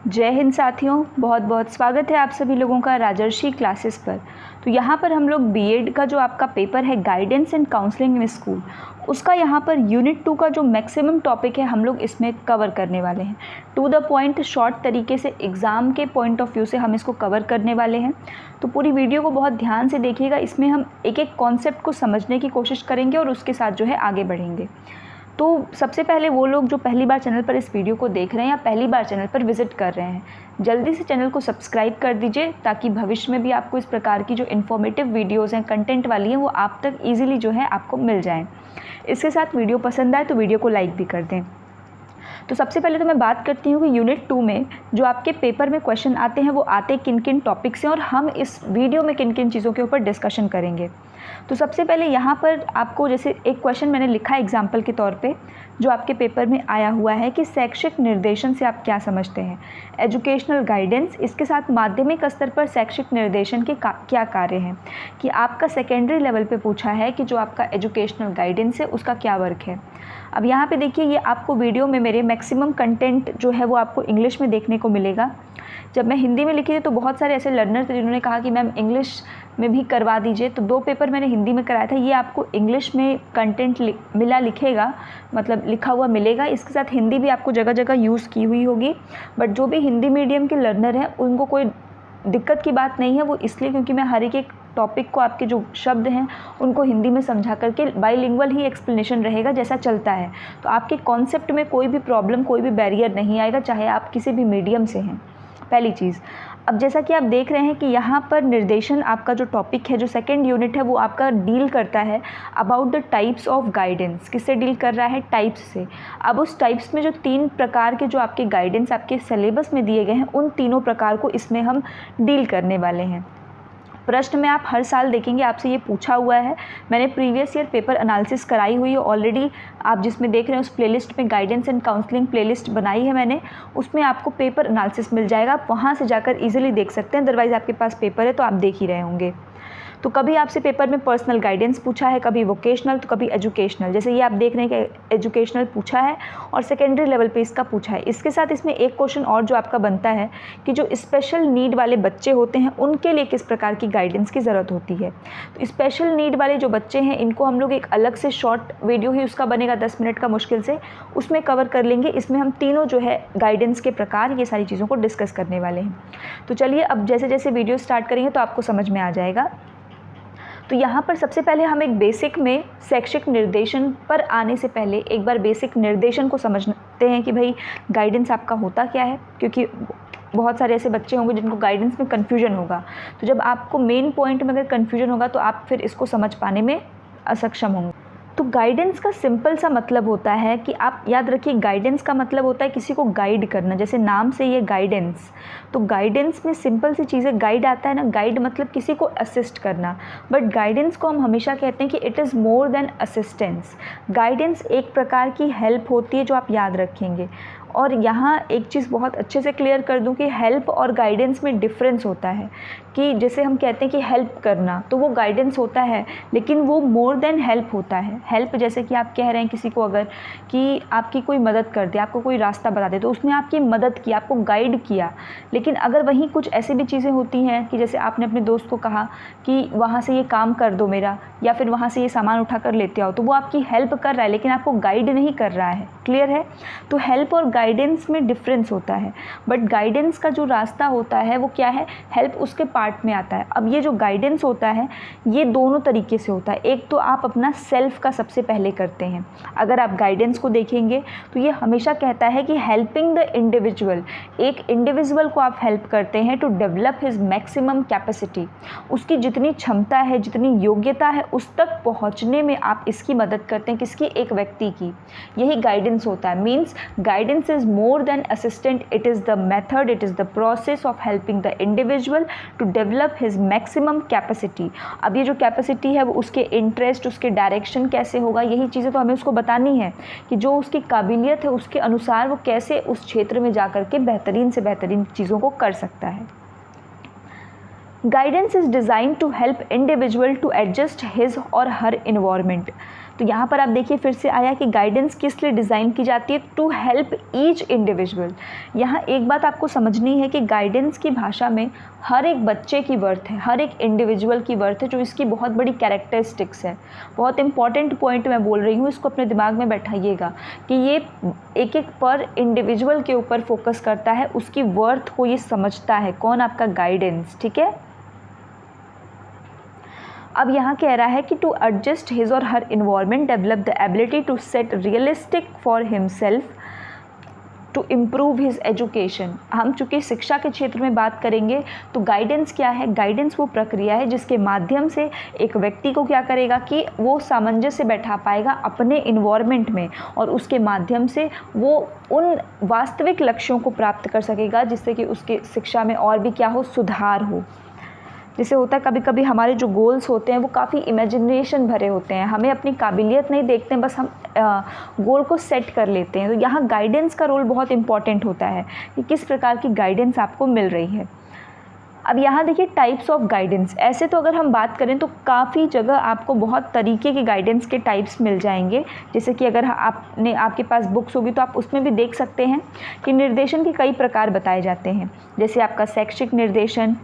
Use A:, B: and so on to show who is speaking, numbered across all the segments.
A: जय हिंद साथियों, बहुत बहुत स्वागत है आप सभी लोगों का राजर्षि क्लासेस पर। तो यहाँ पर हम लोग बीएड का जो आपका पेपर है guidance and counselling in school, उसका यहाँ पर यूनिट 2 का जो मैक्सिमम टॉपिक है हम लोग इसमें कवर करने वाले हैं। टू द पॉइंट, शॉर्ट तरीके से एग्ज़ाम के पॉइंट ऑफ व्यू से हम इसको कवर करने वाले हैं। तो पूरी वीडियो को बहुत ध्यान से देखिएगा, इसमें हम एक एक कॉन्सेप्ट को समझने की कोशिश करेंगे और उसके साथ जो है आगे बढ़ेंगे। तो सबसे पहले वो लोग जो पहली बार चैनल पर इस वीडियो को देख रहे हैं या पहली बार चैनल पर विज़िट कर रहे हैं, जल्दी से चैनल को सब्सक्राइब कर दीजिए ताकि भविष्य में भी आपको इस प्रकार की जो इन्फॉर्मेटिव वीडियोज़ हैं, कंटेंट वाली हैं, वो आप तक ईजिली जो है आपको मिल जाएँ। इसके साथ वीडियो पसंद आए तो वीडियो को लाइक भी कर दें। तो सबसे पहले तो मैं बात करती हूँ कि यूनिट 2 में जो आपके पेपर में क्वेश्चन आते हैं वो आते किन किन टॉपिक से और हम इस वीडियो में किन किन चीज़ों के ऊपर डिस्कशन करेंगे। तो सबसे पहले यहाँ पर आपको जैसे एक क्वेश्चन मैंने लिखा है एग्जाम्पल के तौर पे, जो आपके पेपर में आया हुआ है कि शैक्षिक निर्देशन से आप क्या समझते हैं। एजुकेशनल गाइडेंस, इसके साथ माध्यमिक स्तर पर शैक्षिक निर्देशन के क्या कार्य हैं, कि आपका सेकेंडरी लेवल पे पूछा है कि जो आपका एजुकेशनल गाइडेंस है उसका क्या वर्क है। अब यहाँ पे देखिए, ये आपको वीडियो में मेरे मैक्सिमम कंटेंट जो है वो आपको इंग्लिश में देखने को मिलेगा। जब मैं हिंदी में लिखी थी तो बहुत सारे ऐसे लर्नर थे जिन्होंने कहा कि मैम इंग्लिश में भी करवा दीजिए, तो 2 पेपर मैंने हिंदी में कराया था। ये आपको इंग्लिश में कंटेंट लिखेगा, मतलब लिखा हुआ मिलेगा, इसके साथ हिंदी भी आपको जगह जगह यूज़ की हुई होगी। बट जो भी हिंदी मीडियम के लर्नर हैं उनको कोई दिक्कत की बात नहीं है, वो इसलिए क्योंकि मैं हर एक टॉपिक को, आपके जो शब्द हैं उनको हिंदी में समझा करके बाइलिंगुअल ही एक्सप्लेनेशन रहेगा जैसा चलता है। तो आपके कॉन्सेप्ट में कोई भी प्रॉब्लम, कोई भी बैरियर नहीं आएगा, चाहे आप किसी भी मीडियम से हैं, पहली चीज़। अब जैसा कि आप देख रहे हैं कि यहाँ पर निर्देशन आपका जो टॉपिक है, जो सेकंड यूनिट है, वो आपका डील करता है about the types of guidance. किससे डील कर रहा है? टाइप्स से। अब उस टाइप्स में जो 3 प्रकार के जो आपके गाइडेंस आपके सिलेबस में दिए गए हैं, उन तीनों प्रकार को इसमें हम डील करने वाले हैं। प्रश्न में आप हर साल देखेंगे आपसे ये पूछा हुआ है। मैंने प्रीवियस ईयर पेपर एनालिसिस कराई हुई है ऑलरेडी, आप जिसमें देख रहे हैं उस प्लेलिस्ट में गाइडेंस एंड काउंसलिंग प्लेलिस्ट बनाई है मैंने, उसमें आपको पेपर एनालिसिस मिल जाएगा। आप वहाँ से जाकर इजीली देख सकते हैं, अदरवाइज़ आपके पास पेपर है तो आप देख ही रहे होंगे। तो कभी आपसे पेपर में पर्सनल गाइडेंस पूछा है, कभी वोकेशनल, तो कभी एजुकेशनल। जैसे ये आप देख रहे हैं कि एजुकेशनल पूछा है और सेकेंडरी लेवल पे इसका पूछा है। इसके साथ इसमें एक क्वेश्चन और जो आपका बनता है कि जो स्पेशल नीड वाले बच्चे होते हैं उनके लिए किस प्रकार की गाइडेंस की ज़रूरत होती है। तो स्पेशल नीड वाले जो बच्चे हैं इनको हम लोग एक अलग से शॉर्ट वीडियो ही उसका बनेगा 10 मिनट का मुश्किल से, उसमें कवर कर लेंगे। इसमें हम तीनों जो है गाइडेंस के प्रकार, ये सारी चीज़ों को डिस्कस करने वाले हैं। तो चलिए अब जैसे जैसे वीडियो स्टार्ट करेंगे तो आपको समझ में आ जाएगा। तो यहाँ पर सबसे पहले हम एक बेसिक में शैक्षिक निर्देशन पर आने से पहले एक बार बेसिक निर्देशन को समझते हैं कि भाई गाइडेंस आपका होता क्या है, क्योंकि बहुत सारे ऐसे बच्चे होंगे जिनको गाइडेंस में कन्फ्यूजन होगा। तो जब आपको मेन पॉइंट में अगर कन्फ्यूजन होगा तो आप फिर इसको समझ पाने में असक्षम होंगे। तो गाइडेंस का सिंपल सा मतलब होता है कि आप याद रखिए, गाइडेंस का मतलब होता है किसी को गाइड करना, जैसे नाम से ये गाइडेंस। तो गाइडेंस में सिंपल सी चीज़ें, गाइड आता है ना, गाइड मतलब किसी को असिस्ट करना, बट गाइडेंस को हम हमेशा कहते हैं कि it is more than assistance. Guidance एक प्रकार की हेल्प होती है जो आप याद रखेंगे। और यहाँ एक चीज़ बहुत अच्छे से क्लियर कर दूँ कि हेल्प और गाइडेंस में डिफरेंस होता है। कि जैसे हम कहते हैं कि हेल्प करना, तो वो गाइडेंस होता है, लेकिन वो मोर देन हेल्प होता है। हेल्प जैसे कि आप कह रहे हैं किसी को अगर कि आपकी कोई मदद कर दे, आपको कोई रास्ता बता दे, तो उसने आपकी मदद की, आपको गाइड किया। लेकिन अगर वहीं कुछ ऐसी भी चीज़ें होती हैं कि जैसे आपने अपने दोस्त को कहा कि वहाँ से ये काम कर दो मेरा, या फिर वहाँ से ये सामान उठा कर लेते आओ, तो वो आपकी हेल्प कर रहा है लेकिन आपको गाइड नहीं कर रहा है। क्लियर है? तो हेल्प और गाइडेंस में डिफरेंस होता है। बट गाइडेंस का जो रास्ता होता है वो क्या है? हेल्प उसके पार्ट में आता है। अब ये जो गाइडेंस होता है ये दोनों तरीके से होता है। एक तो आप अपना सेल्फ का सबसे पहले करते हैं। अगर आप गाइडेंस को देखेंगे तो ये हमेशा कहता है कि हेल्पिंग द इंडिविजुअल, एक इंडिविजुअल को आप हेल्प करते हैं to develop his maximum capacity. उसकी जितनी क्षमता है, जितनी योग्यता है, उस तक पहुंचने में आप इसकी मदद करते हैं। किसकी? एक व्यक्ति की। यही गाइडेंस होता है। Means guidance is more than assistant, it is the method, it is the process of helping the individual to develop his maximum capacity. अब ये जो कैपेसिटी है वो उसके इंटरेस्ट, उसके डायरेक्शन कैसे होगा, यही चीज़ें तो हमें उसको बतानी है कि जो उसकी काबिलियत है उसके अनुसार वो कैसे उस क्षेत्र में जाकर के बेहतरीन से बेहतरीन चीज़ों को कर सकता है। Guidance is designed to help individual to adjust his और हर इन्वायरमेंट। तो यहाँ पर आप देखिए फिर से आया कि गाइडेंस किस लिए डिज़ाइन की जाती है, टू हेल्प ईच इंडिविजुअल। यहाँ एक बात आपको समझनी है कि गाइडेंस की भाषा में हर एक बच्चे की वर्थ है, हर एक इंडिविजुअल की वर्थ है, जो इसकी बहुत बड़ी कैरेक्टरिस्टिक्स है। बहुत इंपॉर्टेंट पॉइंट मैं बोल रही हूँ, इसको अपने दिमाग में बैठाइएगा कि ये एक एक पर इंडिविजुअल के ऊपर फोकस करता है, उसकी वर्थ को ये समझता है, कौन आपका गाइडेंस, ठीक है। अब यहाँ कह रहा है कि टू एडजस्ट हिज और हर environment, develop the ability to set realistic for himself, to improve his education. हम चूँकि शिक्षा के क्षेत्र में बात करेंगे तो गाइडेंस क्या है, गाइडेंस वो प्रक्रिया है जिसके माध्यम से एक व्यक्ति को क्या करेगा कि वो सामंजस्य बैठा पाएगा अपने इन्वायरमेंट में, और उसके माध्यम से वो उन वास्तविक लक्ष्यों को प्राप्त कर सकेगा जिससे कि उसकी शिक्षा में और भी क्या हो, सुधार हो। जैसे होता है कभी कभी हमारे जो गोल्स होते हैं वो काफ़ी इमेजिनेशन भरे होते हैं, हमें अपनी काबिलियत नहीं देखते हैं, बस हम गोल को सेट कर लेते हैं। तो यहाँ गाइडेंस का रोल बहुत इंपॉर्टेंट होता है कि किस प्रकार की गाइडेंस आपको मिल रही है। अब यहाँ देखिए टाइप्स ऑफ गाइडेंस। ऐसे तो अगर हम बात करें तो काफ़ी जगह आपको बहुत तरीके के गाइडेंस के टाइप्स मिल जाएंगे। जैसे कि अगर आपके पास बुक्स होगी तो आप उसमें भी देख सकते हैं कि निर्देशन के कई प्रकार बताए जाते हैं। जैसे आपका शैक्षिक निर्देशन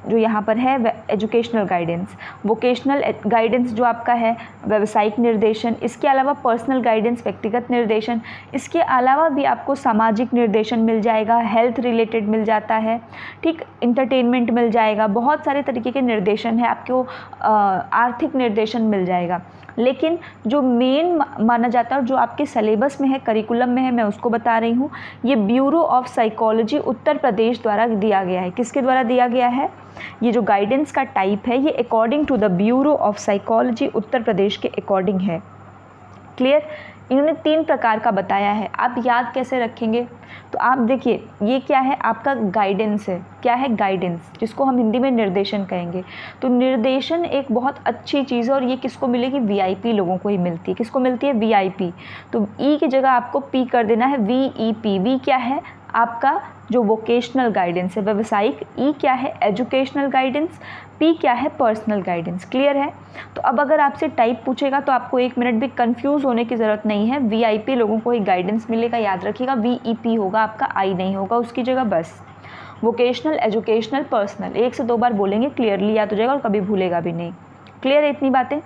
A: जो यहाँ पर है, एजुकेशनल गाइडेंस, वोकेशनल गाइडेंस जो आपका है, व्यावसायिक निर्देशन, इसके अलावा पर्सनल गाइडेंस, व्यक्तिगत निर्देशन, इसके अलावा भी आपको सामाजिक निर्देशन मिल जाएगा, हेल्थ रिलेटेड मिल जाता है, ठीक, इंटरटेनमेंट मिल जाएगा, बहुत सारे तरीके के निर्देशन है, आपको आर्थिक निर्देशन मिल जाएगा। लेकिन जो मेन माना जाता है जो आपके सिलेबस में है, करिकुलम में है, मैं उसको बता रही हूँ, ये ब्यूरो ऑफ साइकोलॉजी उत्तर प्रदेश द्वारा दिया गया है। किसके द्वारा दिया गया है? ये जो गाइडेंस का टाइप है ये according to the bureau of psychology Uttar Pradesh के अकॉर्डिंग है। क्लियर? इन्होंने 3 प्रकार का बताया है। आप याद कैसे रखेंगे? तो आप देखिए ये क्या है, आपका गाइडेंस है। क्या है? गाइडेंस, जिसको हम हिंदी में निर्देशन कहेंगे। तो निर्देशन एक बहुत अच्छी चीज़ है और ये किसको मिलेगी? वीआईपी लोगों को ही मिलती है। किसको मिलती है? वीआईपी। तो ई की जगह आपको पी कर देना है, वीईपी। वी क्या है? आपका जो वोकेशनल गाइडेंस है, व्यावसायिक। ई क्या है? Educational guidance. पी क्या है? Personal guidance. क्लियर है? तो अब अगर आपसे टाइप पूछेगा तो आपको 1 मिनट भी कंफ्यूज होने की ज़रूरत नहीं है। वीआईपी लोगों को ही गाइडेंस मिलेगा, याद रखिएगा। वीईपी होगा आपका, आई नहीं होगा उसकी जगह, बस। वोकेशनल, एजुकेशनल, पर्सनल, 1 से 2 बार बोलेंगे, क्लियरली याद हो जाएगा और कभी भूलेगा भी नहीं। क्लियर है इतनी बातें?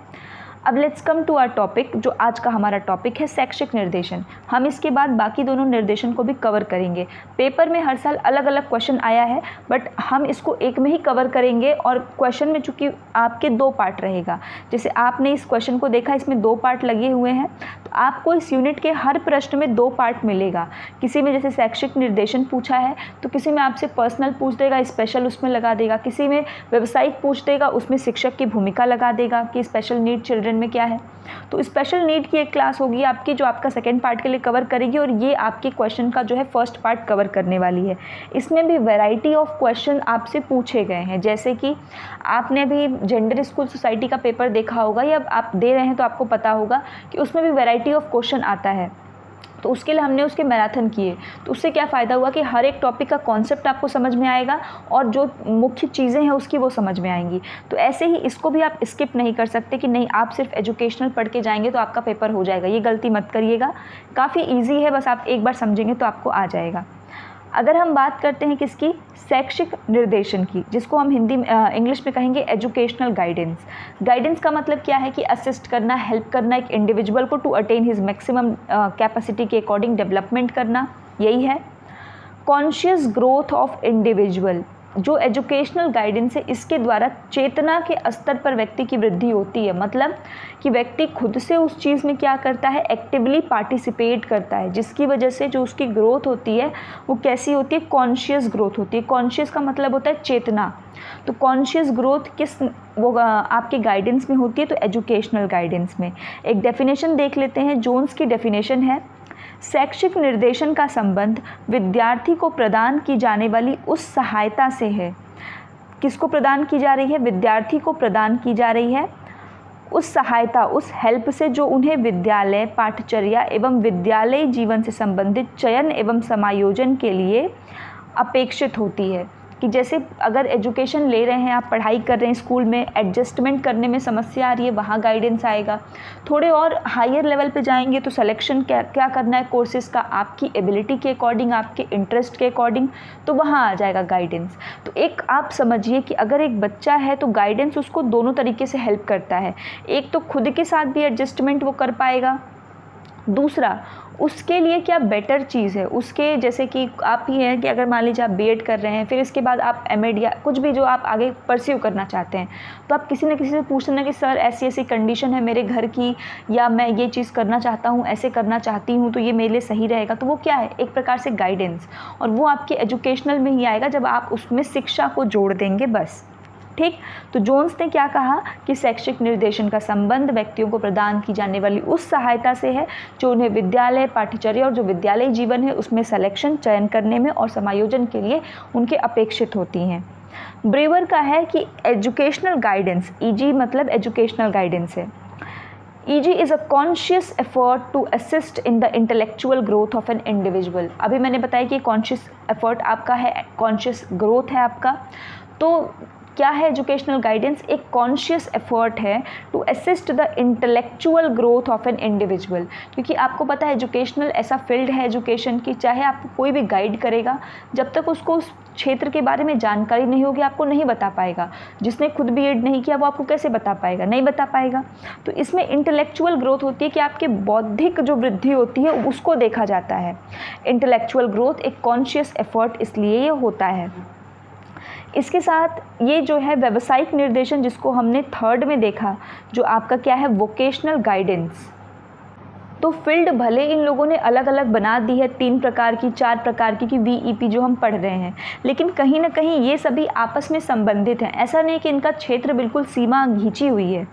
A: अब let's come to our topic, जो आज का हमारा टॉपिक है शैक्षिक निर्देशन। हम इसके बाद बाकी दोनों निर्देशन को भी कवर करेंगे। पेपर में हर साल अलग अलग क्वेश्चन आया है, बट हम इसको एक में ही कवर करेंगे। और क्वेश्चन में चूंकि आपके 2 पार्ट रहेगा, जैसे आपने इस क्वेश्चन को देखा, इसमें 2 पार्ट लगे हुए हैं, तो आपको इस यूनिट के हर प्रश्न में 2 पार्ट मिलेगा। किसी में जैसे शैक्षिक निर्देशन पूछा है तो किसी में आपसे पर्सनल पूछ देगा, स्पेशल उसमें लगा देगा। किसी में व्यावसायिक पूछ देगा, उसमें शिक्षक की भूमिका लगा देगा कि स्पेशल नीड चिल्ड्रन में क्या है। तो स्पेशल नीड की एक क्लास होगी आपकी जो आपका सेकंड पार्ट के लिए कवर करेगी, और ये आपके क्वेश्चन का जो है फर्स्ट पार्ट कवर करने वाली है। इसमें भी वैरायटी ऑफ क्वेश्चन आपसे पूछे गए हैं, जैसे कि आपने अभी जेंडर स्कूल सोसाइटी का पेपर देखा होगा या आप दे रहे हैं तो आपको पता होगा कि उसमें भी वैरायटी ऑफ क्वेश्चन आता है। तो उसके लिए हमने उसके मैराथन किए, तो उससे क्या फ़ायदा हुआ कि हर एक टॉपिक का कॉन्सेप्ट आपको समझ में आएगा और जो मुख्य चीज़ें हैं उसकी वो समझ में आएंगी। तो ऐसे ही इसको भी आप स्किप नहीं कर सकते कि नहीं आप सिर्फ एजुकेशनल पढ़ के जाएंगे तो आपका पेपर हो जाएगा, ये गलती मत करिएगा। काफ़ी ईजी है, बस आप एक बार समझेंगे तो आपको आ जाएगा। अगर हम बात करते हैं किसकी? शैक्षिक निर्देशन की, जिसको हम हिंदी इंग्लिश में कहेंगे एजुकेशनल गाइडेंस। गाइडेंस का मतलब क्या है कि असिस्ट करना, हेल्प करना एक इंडिविजुअल को to attain his maximum capacity के अकॉर्डिंग डेवलपमेंट करना, यही है। कॉन्शियस ग्रोथ ऑफ इंडिविजुअल, जो एजुकेशनल गाइडेंस है इसके द्वारा चेतना के स्तर पर व्यक्ति की वृद्धि होती है। मतलब कि व्यक्ति खुद से उस चीज़ में क्या करता है? एक्टिवली पार्टिसिपेट करता है, जिसकी वजह से जो उसकी ग्रोथ होती है वो कैसी होती है? कॉन्शियस ग्रोथ होती है। कॉन्शियस का मतलब होता है चेतना। तो कॉन्शियस ग्रोथ किस वो आपके गाइडेंस में होती है? तो एजुकेशनल गाइडेंस में। एक डेफिनेशन देख लेते हैं, जोन्स की डेफिनेशन है, शैक्षिक निर्देशन का संबंध विद्यार्थी को प्रदान की जाने वाली उस सहायता से है। किसको प्रदान की जा रही है? विद्यार्थी को प्रदान की जा रही है उस सहायता, उस हेल्प से जो उन्हें विद्यालय पाठचर्या एवं विद्यालय जीवन से संबंधित चयन एवं समायोजन के लिए अपेक्षित होती है। कि जैसे अगर एजुकेशन ले रहे हैं, आप पढ़ाई कर रहे हैं स्कूल में, एडजस्टमेंट करने में समस्या आ रही है, वहाँ गाइडेंस आएगा। थोड़े और हायर लेवल पे जाएंगे तो सिलेक्शन क्या करना है कोर्सेज़ का, आपकी एबिलिटी के अकॉर्डिंग, आपके इंटरेस्ट के अकॉर्डिंग, तो वहाँ आ जाएगा गाइडेंस। तो एक आप समझिए कि अगर एक बच्चा है तो गाइडेंस उसको दोनों तरीके से हेल्प करता है। एक तो खुद के साथ भी एडजस्टमेंट वो कर पाएगा, दूसरा उसके लिए क्या बेटर चीज़ है उसके, जैसे कि आप ही हैं कि अगर मान लीजिए आप बीएड कर रहे हैं, फिर इसके बाद आप एमएड या कुछ भी जो आप आगे परस्यू करना चाहते हैं, तो आप किसी न किसी से पूछना कि सर ऐसी ऐसी कंडीशन है मेरे घर की, या मैं ये चीज़ करना चाहता हूँ, ऐसे करना चाहती हूँ, तो ये मेरे लिए सही रहेगा। तो वो क्या है, एक प्रकार से गाइडेंस, और वो आपके एजुकेशनल में ही आएगा जब आप उसमें शिक्षा को जोड़ देंगे बस। ठीक, तो जोन्स ने क्या कहा कि शैक्षिक निर्देशन का संबंध व्यक्तियों को प्रदान की जाने वाली उस सहायता से है जो उन्हें विद्यालय पाठ्यचर्या और जो विद्यालय जीवन है उसमें सिलेक्शन, चयन करने में और समायोजन के लिए उनके अपेक्षित होती हैं। ब्रेवर का है कि एजुकेशनल गाइडेंस, ईजी मतलब एजुकेशनल गाइडेंस है, EG is a conscious effort to assist in the intellectual growth of an individual। अभी मैंने बताया कि conscious effort आपका है, conscious growth है आपका। तो क्या है एजुकेशनल गाइडेंस, एक कॉन्शियस एफर्ट है to assist the intellectual growth of an individual. क्योंकि आपको पता है एजुकेशनल ऐसा फील्ड है एजुकेशन की, चाहे आपको कोई भी गाइड करेगा, जब तक उसको उस क्षेत्र के बारे में जानकारी नहीं होगी आपको नहीं बता पाएगा। जिसने खुद बीएड नहीं किया वो आपको कैसे बता पाएगा, नहीं बता पाएगा। तो इसमें इंटेलेक्चुअल ग्रोथ होती है कि आपके बौद्धिक जो वृद्धि होती है उसको देखा जाता है। इंटेलेक्चुअल ग्रोथ एक कॉन्शियस एफर्ट इसलिए ये होता है। इसके साथ ये जो है व्यावसायिक निर्देशन, जिसको हमने थर्ड में देखा, जो आपका क्या है वोकेशनल गाइडेंस। तो फील्ड भले इन लोगों ने अलग अलग बना दी है, 3 प्रकार की 4 प्रकार की VEP जो हम पढ़ रहे हैं, लेकिन कहीं ना कहीं ये सभी आपस में संबंधित हैं। ऐसा नहीं कि इनका क्षेत्र बिल्कुल सीमा घिंची हुई है।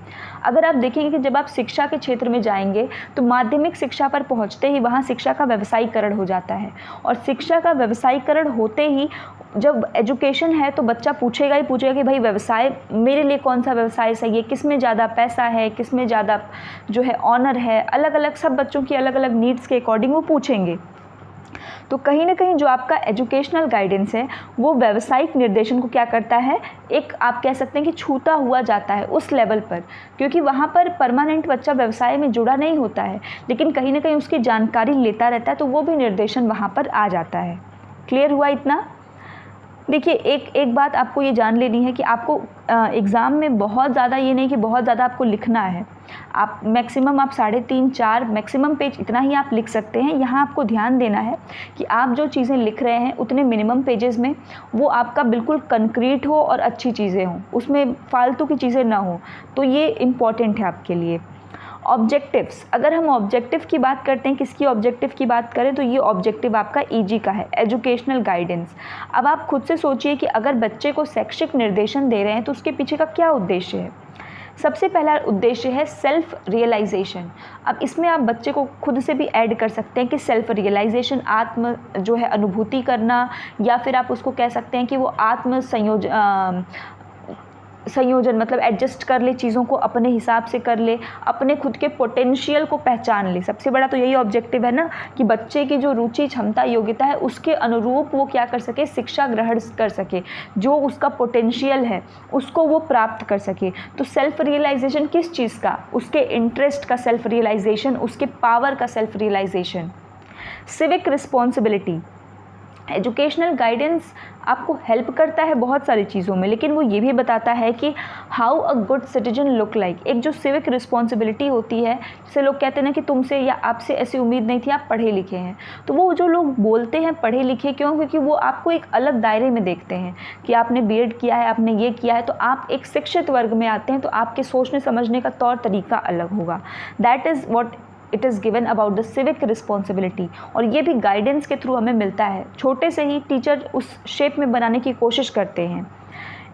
A: अगर आप देखेंगे कि जब आप शिक्षा के क्षेत्र में जाएंगे तो माध्यमिक शिक्षा पर पहुंचते ही वहाँ शिक्षा का व्यवसायीकरण हो जाता है, और शिक्षा का व्यवसायीकरण होते ही जब एजुकेशन है तो बच्चा पूछेगा ही पूछेगा कि भाई व्यवसाय मेरे लिए कौन सा व्यवसाय सही है, किस में ज़्यादा पैसा है, किस में ज़्यादा जो है ऑनर है। अलग अलग सब बच्चों की अलग अलग नीड्स के अकॉर्डिंग वो पूछेंगे। तो कहीं ना कहीं जो आपका एजुकेशनल गाइडेंस है वो व्यावसायिक निर्देशन को क्या करता है, एक आप कह सकते हैं कि छूता हुआ जाता है उस लेवल पर, क्योंकि वहाँ पर परमानेंट बच्चा व्यवसाय में जुड़ा नहीं होता है, लेकिन कहीं ना कहीं उसकी जानकारी लेता रहता है, तो वो भी निर्देशन वहाँ पर आ जाता है। क्लियर हुआ इतना? देखिए एक बात आपको ये जान लेनी है कि आपको एग्ज़ाम में बहुत ज़्यादा ये नहीं कि बहुत ज़्यादा आपको लिखना है। आप मैक्सिमम आप 3.5-4 मैक्सिमम पेज इतना ही आप लिख सकते हैं। यहाँ आपको ध्यान देना है कि आप जो चीज़ें लिख रहे हैं उतने मिनिमम पेजेस में वो आपका बिल्कुल कंक्रीट हो और अच्छी चीज़ें हों, उसमें फालतू की चीज़ें ना हो। तो ये इम्पॉर्टेंट है आपके लिए। ऑब्जेक्टिव्स, अगर हम ऑब्जेक्टिव की बात करते हैं, किसकी ऑब्जेक्टिव की बात करें तो ये ऑब्जेक्टिव आपका EG का है, एजुकेशनल गाइडेंस। अब आप खुद से सोचिए कि अगर बच्चे को शैक्षिक निर्देशन दे रहे हैं तो उसके पीछे का क्या उद्देश्य है। सबसे पहला उद्देश्य है सेल्फ रियलाइजेशन। अब इसमें आप बच्चे को खुद से भी ऐड कर सकते हैं कि सेल्फ रियलाइजेशन, आत्म जो है अनुभूति करना, या फिर आप उसको कह सकते हैं कि वो आत्म संयोजन मतलब एडजस्ट कर ले, चीज़ों को अपने हिसाब से कर ले, अपने खुद के पोटेंशियल को पहचान ले। सबसे बड़ा तो यही ऑब्जेक्टिव है ना कि बच्चे की जो रुचि, क्षमता, योग्यता है उसके अनुरूप वो क्या कर सके, शिक्षा ग्रहण कर सके, जो उसका पोटेंशियल है उसको वो प्राप्त कर सके। तो सेल्फ रियलाइजेशन किस चीज़ का, उसके इंटरेस्ट का सेल्फ रियलाइजेशन, उसके पावर का self realization. Civic responsibility, educational guidance आपको हेल्प करता है बहुत सारी चीज़ों में, लेकिन वो ये भी बताता है कि how a good citizen look like. एक जो सिविक रिस्पॉन्सिबिलिटी होती है, जैसे लोग कहते हैं ना कि तुमसे या आपसे ऐसी उम्मीद नहीं थी, आप पढ़े लिखे हैं। तो वो जो लोग बोलते हैं पढ़े लिखे, क्यों? क्योंकि वो आपको एक अलग दायरे में देखते हैं कि आपने बीएड किया है, आपने ये किया है, तो आप एक शिक्षित वर्ग में आते हैं, तो आपके सोचने समझने का तौर तरीका अलग होगा। That is what it is given about the civic responsibility. और ये भी गाइडेंस के थ्रू हमें मिलता है। छोटे से ही टीचर उस शेप में बनाने की कोशिश करते हैं।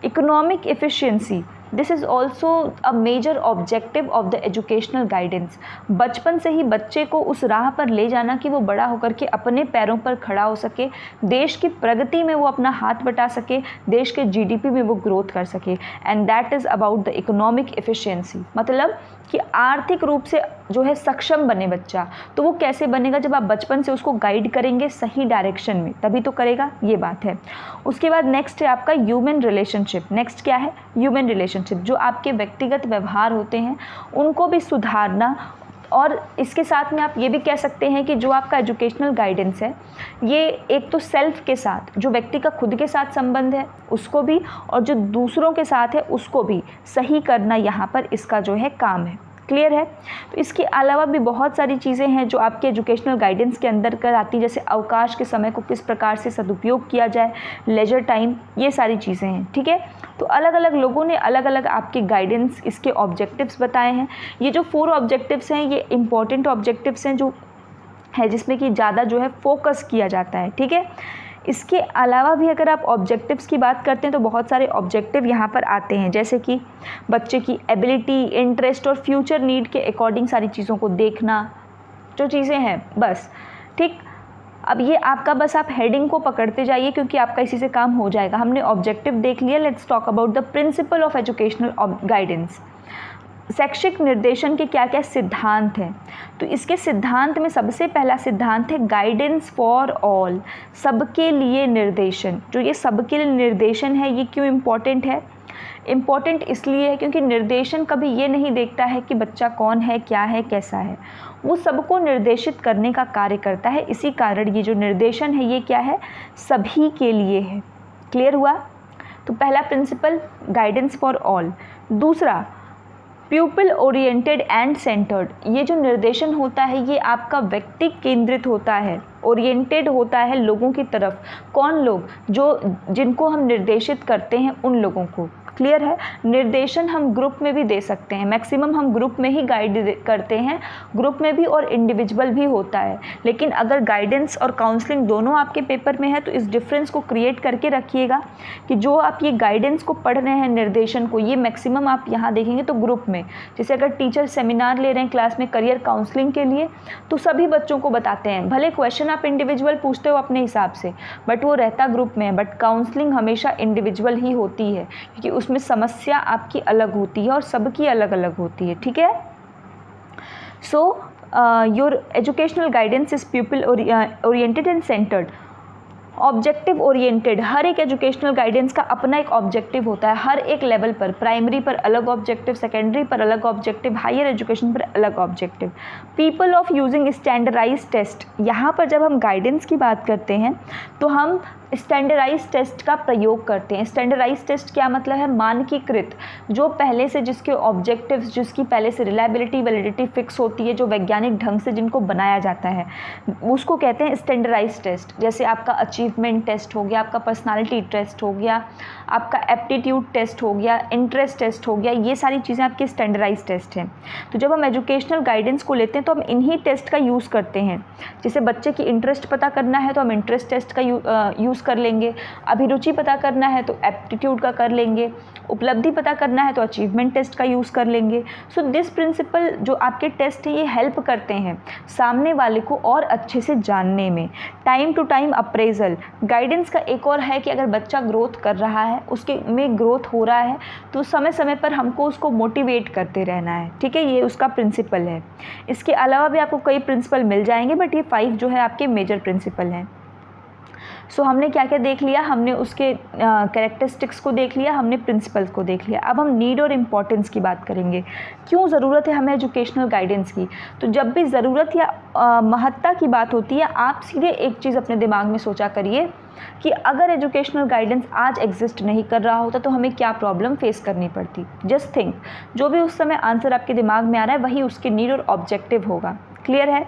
A: Economic efficiency, this is also a major objective of the educational guidance. बचपन से ही बच्चे को उस राह पर ले जाना कि वो बड़ा होकर के अपने पैरों पर खड़ा हो सके, देश की प्रगति में वो अपना हाथ बटा सके, देश के GDP में वो ग्रोथ कर सके। And that is about the economic efficiency, मतलब कि आर्थिक रूप से जो है सक्षम बने बच्चा, तो वो कैसे बनेगा? जब आप बचपन से उसको गाइड करेंगे सही डायरेक्शन में, तभी तो करेगा, ये बात है। उसके बाद नेक्स्ट है आपका ह्यूमन रिलेशनशिप। नेक्स्ट क्या है? Human relationship. जो आपके व्यक्तिगत व्यवहार होते हैं उनको भी सुधारना, और इसके साथ में आप ये भी कह सकते हैं कि जो आपका एजुकेशनल गाइडेंस है ये एक तो सेल्फ के साथ, जो व्यक्ति का खुद के साथ संबंध है उसको भी, और जो दूसरों के साथ है उसको भी सही करना यहाँ पर इसका जो है काम है। क्लियर है? तो इसके अलावा भी बहुत सारी चीज़ें हैं जो आपके एजुकेशनल गाइडेंस के अंदर कर आती हैं, जैसे अवकाश के समय को किस प्रकार से सदुपयोग किया जाए, लेजर टाइम, ये सारी चीज़ें हैं। ठीक है, तो अलग अलग लोगों ने अलग अलग आपके गाइडेंस, इसके ऑब्जेक्टिव्स बताए हैं। ये जो 4 ऑब्जेक्टिव्स हैं ये इंपॉर्टेंट ऑब्जेक्टिव्स हैं, जो है जिसमें कि ज़्यादा जो है फोकस किया जाता है। ठीक है, इसके अलावा भी अगर आप ऑब्जेक्टिव्स की बात करते हैं तो बहुत सारे ऑब्जेक्टिव यहाँ पर आते हैं, जैसे कि बच्चे की एबिलिटी, इंटरेस्ट और फ्यूचर नीड के अकॉर्डिंग सारी चीज़ों को देखना, जो चीज़ें हैं बस। ठीक, अब ये आपका बस आप हेडिंग को पकड़ते जाइए क्योंकि आपका इसी से काम हो जाएगा। हमने ऑब्जेक्टिव देख लिया। Let's talk about the principle of educational guidance. शैक्षिक निर्देशन के क्या क्या सिद्धांत हैं? तो इसके सिद्धांत में सबसे पहला सिद्धांत है गाइडेंस फॉर ऑल, सबके लिए निर्देशन। जो ये सबके लिए निर्देशन है ये क्यों इम्पॉर्टेंट है? इम्पॉर्टेंट इसलिए है क्योंकि निर्देशन कभी ये नहीं देखता है कि बच्चा कौन है, क्या है, कैसा है, वो सबको निर्देशित करने का कार्य करता है। इसी कारण ये जो निर्देशन है ये क्या है? सभी के लिए है। क्लियर हुआ? तो पहला प्रिंसिपल गाइडेंस फॉर ऑल। दूसरा प्यूपिल ओरिएंटेड एंड सेंटर्ड। ये जो निर्देशन होता है ये आपका व्यक्ति केंद्रित होता है, ओरिएंटेड होता है लोगों की तरफ। कौन लोग? जो जिनको हम निर्देशित करते हैं उन लोगों को। क्लियर है? निर्देशन हम ग्रुप में भी दे सकते हैं, मैक्सिमम हम ग्रुप में ही गाइड करते हैं, ग्रुप में भी और इंडिविजुअल भी होता है। लेकिन अगर गाइडेंस और काउंसलिंग दोनों आपके पेपर में है तो इस डिफरेंस को क्रिएट करके रखिएगा कि जो आप ये गाइडेंस को पढ़ रहे हैं, निर्देशन को, ये मैक्सिमम आप यहाँ देखेंगे तो ग्रुप में। जैसे अगर टीचर सेमिनार ले रहे हैं क्लास में करियर काउंसलिंग के लिए तो सभी बच्चों को बताते हैं, भले क्वेश्चन आप इंडिविजुअल पूछते हो अपने हिसाब से बट वो रहता ग्रुप में है। बट काउंसलिंग हमेशा इंडिविजुअल ही होती है क्योंकि उसमें समस्या आपकी अलग होती है और सबकी अलग अलग होती है। ठीक है, so your educational guidance is people oriented and centred. Objective oriented. हर एक एजुकेशनल गाइडेंस का अपना एक ऑब्जेक्टिव होता है, हर एक लेवल पर। प्राइमरी पर अलग ऑब्जेक्टिव, सेकेंडरी पर अलग ऑब्जेक्टिव, हायर एजुकेशन पर अलग objective. People of using standardize test. यहाँ पर जब हम गाइडेंस की बात करते हैं तो हम स्टैंडर्डाइज टेस्ट का प्रयोग करते हैं। स्टैंडर्डाइज टेस्ट क्या मतलब है? मानकीकृत, जो पहले से जिसके ऑब्जेक्टिव्स, जिसकी पहले से रिलायबिलिटी, वैलिडिटी फिक्स होती है, जो वैज्ञानिक ढंग से जिनको बनाया जाता है उसको कहते हैं स्टैंडर्डाइज टेस्ट। जैसे आपका अचीवमेंट टेस्ट हो गया, आपका पर्सनालिटी टेस्ट हो गया, आपका एप्टीट्यूड टेस्ट हो गया, इंटरेस्ट टेस्ट हो गया, ये सारी चीज़ें आपके स्टैंडर्डाइज टेस्ट हैं। तो जब हम एजुकेशनल गाइडेंस को लेते हैं तो हम इन्हीं टेस्ट का यूज़ करते हैं। जैसे बच्चे की इंटरेस्ट पता करना है तो हम इंटरेस्ट टेस्ट का यूज़ कर लेंगे, अभिरुचि पता करना है तो एप्टीट्यूड का कर लेंगे, उपलब्धि पता करना है तो अचीवमेंट टेस्ट का यूज़ कर लेंगे। सो दिस प्रिंसिपल जो आपके टेस्ट हैं ये हेल्प करते हैं सामने वाले को और अच्छे से जानने में। Time to time appraisal. Guidance का एक और है कि अगर बच्चा ग्रोथ कर रहा है, उसके में ग्रोथ हो रहा है तो समय समय पर हमको उसको मोटिवेट करते रहना है। ठीक है, ये उसका प्रिंसिपल है। इसके अलावा भी आपको कई प्रिंसिपल मिल जाएंगे बट ये 5 जो है आपके मेजर प्रिंसिपल हैं। सो हमने क्या क्या देख लिया? हमने उसके कैरेक्टरिस्टिक्स को देख लिया, हमने प्रिंसिपल्स को देख लिया। अब हम नीड और इम्पोर्टेंस की बात करेंगे। क्यों ज़रूरत है हमें एजुकेशनल गाइडेंस की? तो जब भी ज़रूरत या महत्ता की बात होती है, आप सीधे एक चीज़ अपने दिमाग में सोचा करिए कि अगर एजुकेशनल गाइडेंस आज एग्जिस्ट नहीं कर रहा होता तो हमें क्या प्रॉब्लम फेस करनी पड़ती। जस्ट थिंक, जो भी उस समय आंसर आपके दिमाग में आ रहा है वही उसके नीड और ऑब्जेक्टिव होगा। क्लियर है?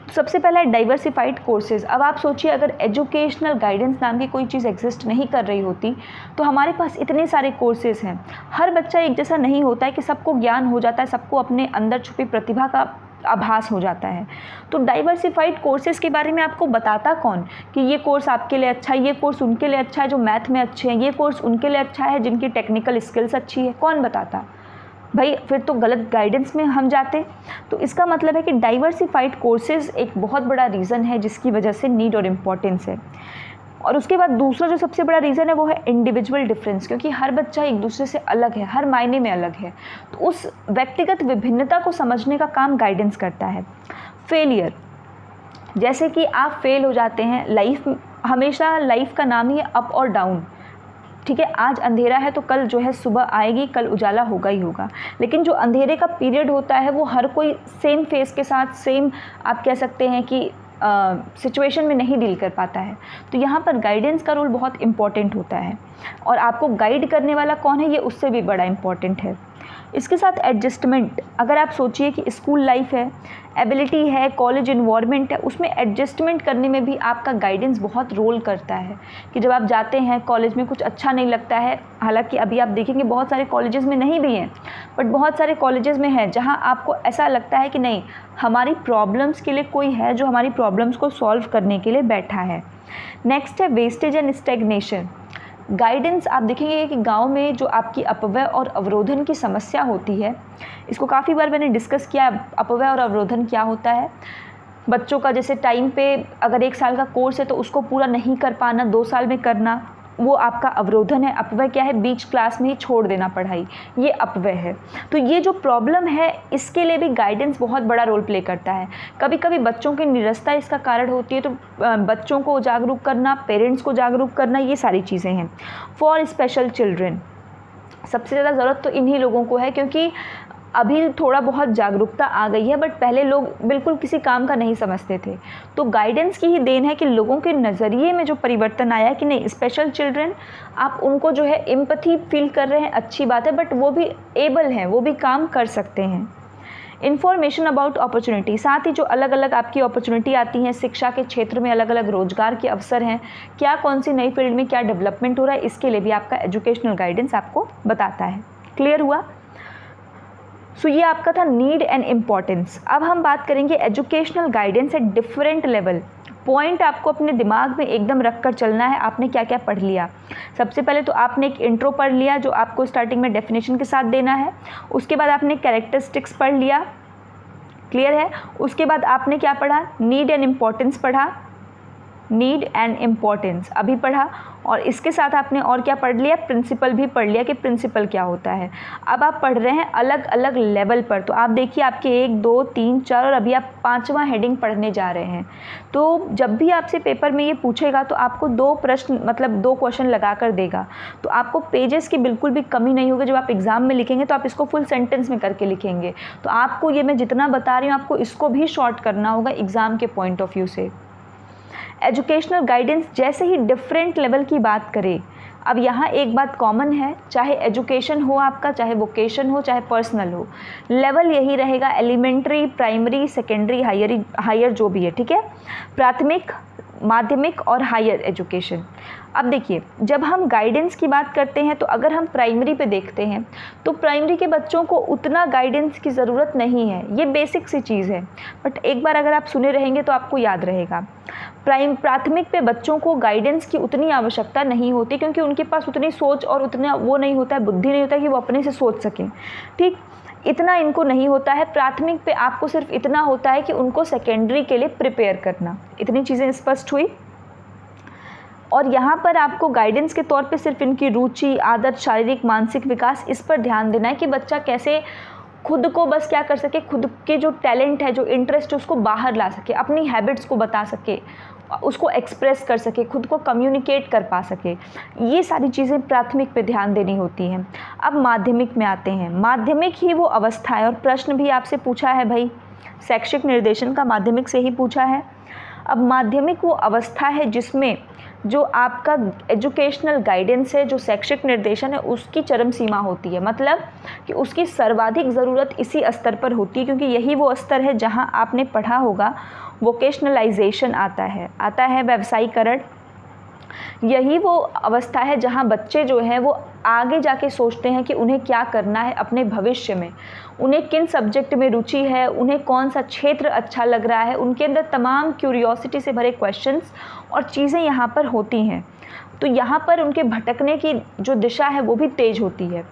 A: सबसे पहला है डाइवर्सिफाइड कोर्सेज। अब आप सोचिए अगर एजुकेशनल गाइडेंस नाम की कोई चीज़ एग्जिस्ट नहीं कर रही होती तो हमारे पास इतने सारे कोर्सेज हैं। हर बच्चा एक जैसा नहीं होता है कि सबको ज्ञान हो जाता है, सबको अपने अंदर छुपी प्रतिभा का आभास हो जाता है। तो डाइवर्सिफाइड कोर्सेज के बारे में आपको बताता कौन कि ये कोर्स आपके लिए अच्छा है, ये कोर्स उनके लिए अच्छा है जो मैथ में अच्छे हैं, ये कोर्स उनके लिए अच्छा है जिनकी टेक्निकल स्किल्स अच्छी है? कौन बताता भाई? फिर तो गलत गाइडेंस में हम जाते। तो इसका मतलब है कि डाइवर्सिफाइड कोर्सेज एक बहुत बड़ा रीज़न है जिसकी वजह से नीड और इम्पोर्टेंस है। और उसके बाद दूसरा जो सबसे बड़ा रीज़न है वो है इंडिविजुअल डिफरेंस, क्योंकि हर बच्चा एक दूसरे से अलग है, हर मायने में अलग है। तो उस व्यक्तिगत विभिन्नता को समझने का काम गाइडेंस करता है। फेलियर, जैसे कि आप फेल हो जाते हैं, हमेशा लाइफ का नाम ही है अप और डाउन, ठीक है। आज अंधेरा है तो कल जो है सुबह आएगी, कल उजाला होगा ही होगा। लेकिन जो अंधेरे का पीरियड होता है वो हर कोई सेम फेस के साथ, सेम आप कह सकते हैं कि सिचुएशन में नहीं डील कर पाता है। तो यहाँ पर गाइडेंस का रोल बहुत इम्पॉर्टेंट होता है, और आपको गाइड करने वाला कौन है ये उससे भी बड़ा इम्पॉर्टेंट है। इसके साथ एडजस्टमेंट, अगर आप सोचिए कि स्कूल लाइफ है, एबिलिटी है, कॉलेज इन्वायरमेंट है, उसमें एडजस्टमेंट करने में भी आपका गाइडेंस बहुत रोल करता है। कि जब आप जाते हैं कॉलेज में कुछ अच्छा नहीं लगता है, हालांकि अभी आप देखेंगे बहुत सारे कॉलेजेस में नहीं भी हैं, बट बहुत सारे कॉलेजेस में है जहां आपको ऐसा लगता है कि नहीं, हमारी प्रॉब्लम्स के लिए कोई है जो हमारी प्रॉब्लम्स को सॉल्व करने के लिए बैठा है। नेक्स्ट है वेस्टेज एंड स्टैग्नेशन। गाइडेंस, आप देखेंगे कि गांव में जो आपकी अपव्यय और अवरोधन की समस्या होती है, इसको काफ़ी बार मैंने डिस्कस किया। अपव्यय और अवरोधन क्या होता है? बच्चों का जैसे टाइम पे अगर 1 साल का कोर्स है तो उसको पूरा नहीं कर पाना, 2 साल में करना, वो आपका अवरोधन है। अपव्यय क्या है? बीच क्लास में ही छोड़ देना पढ़ाई, ये अपव्यय है। तो ये जो प्रॉब्लम है इसके लिए भी गाइडेंस बहुत बड़ा रोल प्ले करता है। कभी कभी बच्चों की निरस्ता इसका कारण होती है, तो बच्चों को जागरूक करना, पेरेंट्स को जागरूक करना, ये सारी चीज़ें हैं। फॉर स्पेशल चिल्ड्रन, सबसे ज़्यादा ज़रूरत तो इन्हीं लोगों को है, क्योंकि अभी थोड़ा बहुत जागरूकता आ गई है, बट पहले लोग बिल्कुल किसी काम का नहीं समझते थे। तो गाइडेंस की ही देन है कि लोगों के नज़रिए में जो परिवर्तन आया है कि नहीं, स्पेशल चिल्ड्रन, आप उनको जो है एम्पैथी फील कर रहे हैं, अच्छी बात है, बट वो भी एबल हैं, वो भी काम कर सकते हैं। इन्फॉर्मेशन अबाउट अपॉर्चुनिटी, साथ ही जो अलग अलग आपकी अपॉर्चुनिटी आती हैं, शिक्षा के क्षेत्र में अलग अलग रोजगार के अवसर हैं, क्या कौन सी नई फील्ड में क्या डेवलपमेंट हो रहा है, इसके लिए भी आपका एजुकेशनल गाइडेंस आपको बताता है। क्लियर हुआ? सो ये आपका था नीड एंड इम्पॉर्टेंस। अब हम बात करेंगे educational guidance at different level. Point आपको अपने दिमाग में एकदम रख कर चलना है। आपने क्या क्या पढ़ लिया? सबसे पहले तो आपने एक इंट्रो पढ़ लिया जो आपको स्टार्टिंग में डेफिनेशन के साथ देना है। उसके बाद आपने कैरेक्टरिस्टिक्स पढ़ लिया, क्लियर है। उसके बाद आपने क्या पढ़ा? नीड एंड इम्पॉर्टेंस पढ़ा, नीड एंड इम्पॉर्टेंस अभी पढ़ा। और इसके साथ आपने और क्या पढ़ लिया? प्रिंसिपल भी पढ़ लिया कि प्रिंसिपल क्या होता है। अब आप पढ़ रहे हैं अलग अलग लेवल पर। तो आप देखिए आपके 1, 2, 3, 4 और अभी आप 5वां हेडिंग पढ़ने जा रहे हैं। तो जब भी आपसे पेपर में ये पूछेगा तो आपको 2 प्रश्न, मतलब 2 क्वेश्चन लगा कर देगा। तो आपको पेजेस की बिल्कुल भी कमी नहीं होगी। जब आप एग्ज़ाम में लिखेंगे तो आप इसको फुल सेंटेंस में करके लिखेंगे। तो आपको ये मैं जितना बता रही हूँ आपको इसको भी शॉर्ट करना होगा एग्ज़ाम के पॉइंट ऑफ व्यू से। एजुकेशनल गाइडेंस, जैसे ही डिफरेंट लेवल की बात करें, अब यहाँ एक बात कॉमन है, चाहे एजुकेशन हो आपका, चाहे वोकेशन हो, चाहे पर्सनल हो, लेवल यही रहेगा, एलिमेंट्री, प्राइमरी, सेकेंडरी, हायर जो भी है, ठीक है। प्राथमिक, माध्यमिक और हायर एजुकेशन। अब देखिए जब हम गाइडेंस की बात करते हैं तो अगर हम प्राइमरी पे देखते हैं तो प्राइमरी के बच्चों को उतना गाइडेंस की ज़रूरत नहीं है, ये बेसिक सी चीज़ है। बट एक बार अगर आप सुने रहेंगे तो आपको याद रहेगा। प्राथमिक पे बच्चों को गाइडेंस की उतनी आवश्यकता नहीं होती, क्योंकि उनके पास उतनी सोच और उतना वो नहीं होता है, बुद्धि नहीं होता है कि वो अपने से सोच सकें, ठीक। इतना इनको नहीं होता है। प्राथमिक पे आपको सिर्फ इतना होता है कि उनको सेकेंडरी के लिए प्रिपेयर करना। इतनी चीज़ें स्पष्ट हुई। और यहाँ पर आपको गाइडेंस के तौर पे सिर्फ इनकी रुचि, आदत, शारीरिक, मानसिक विकास, इस पर ध्यान देना है कि बच्चा कैसे खुद को बस क्या कर सके, खुद के जो टैलेंट है, जो इंटरेस्ट है, उसको बाहर ला सके, अपनी हैबिट्स को बता सके, उसको एक्सप्रेस कर सके, खुद को कम्युनिकेट कर पा सके। ये सारी चीज़ें प्राथमिक पे ध्यान देनी होती हैं। अब माध्यमिक में आते हैं। माध्यमिक ही वो अवस्था है, और प्रश्न भी आपसे पूछा है भाई, शैक्षिक निर्देशन का माध्यमिक से ही पूछा है। अब माध्यमिक वो अवस्था है जिसमें जो आपका एजुकेशनल गाइडेंस है, जो शैक्षिक निर्देशन है, उसकी चरम सीमा होती है। मतलब कि उसकी सर्वाधिक ज़रूरत इसी स्तर पर होती है, क्योंकि यही वो स्तर है जहां आपने पढ़ा होगा वोकेशनलाइजेशन आता है व्यावसायीकरण। यही वो अवस्था है जहां बच्चे जो हैं वो आगे जाके सोचते हैं कि उन्हें क्या करना है अपने भविष्य में, उन्हें किन सब्जेक्ट में रुचि है, उन्हें कौन सा क्षेत्र अच्छा लग रहा है। उनके अंदर तमाम क्यूरियोसिटी से भरे क्वेश्चंस और चीज़ें यहाँ पर होती हैं। तो यहाँ पर उनके भटकने की जो दिशा है वो भी तेज होती है।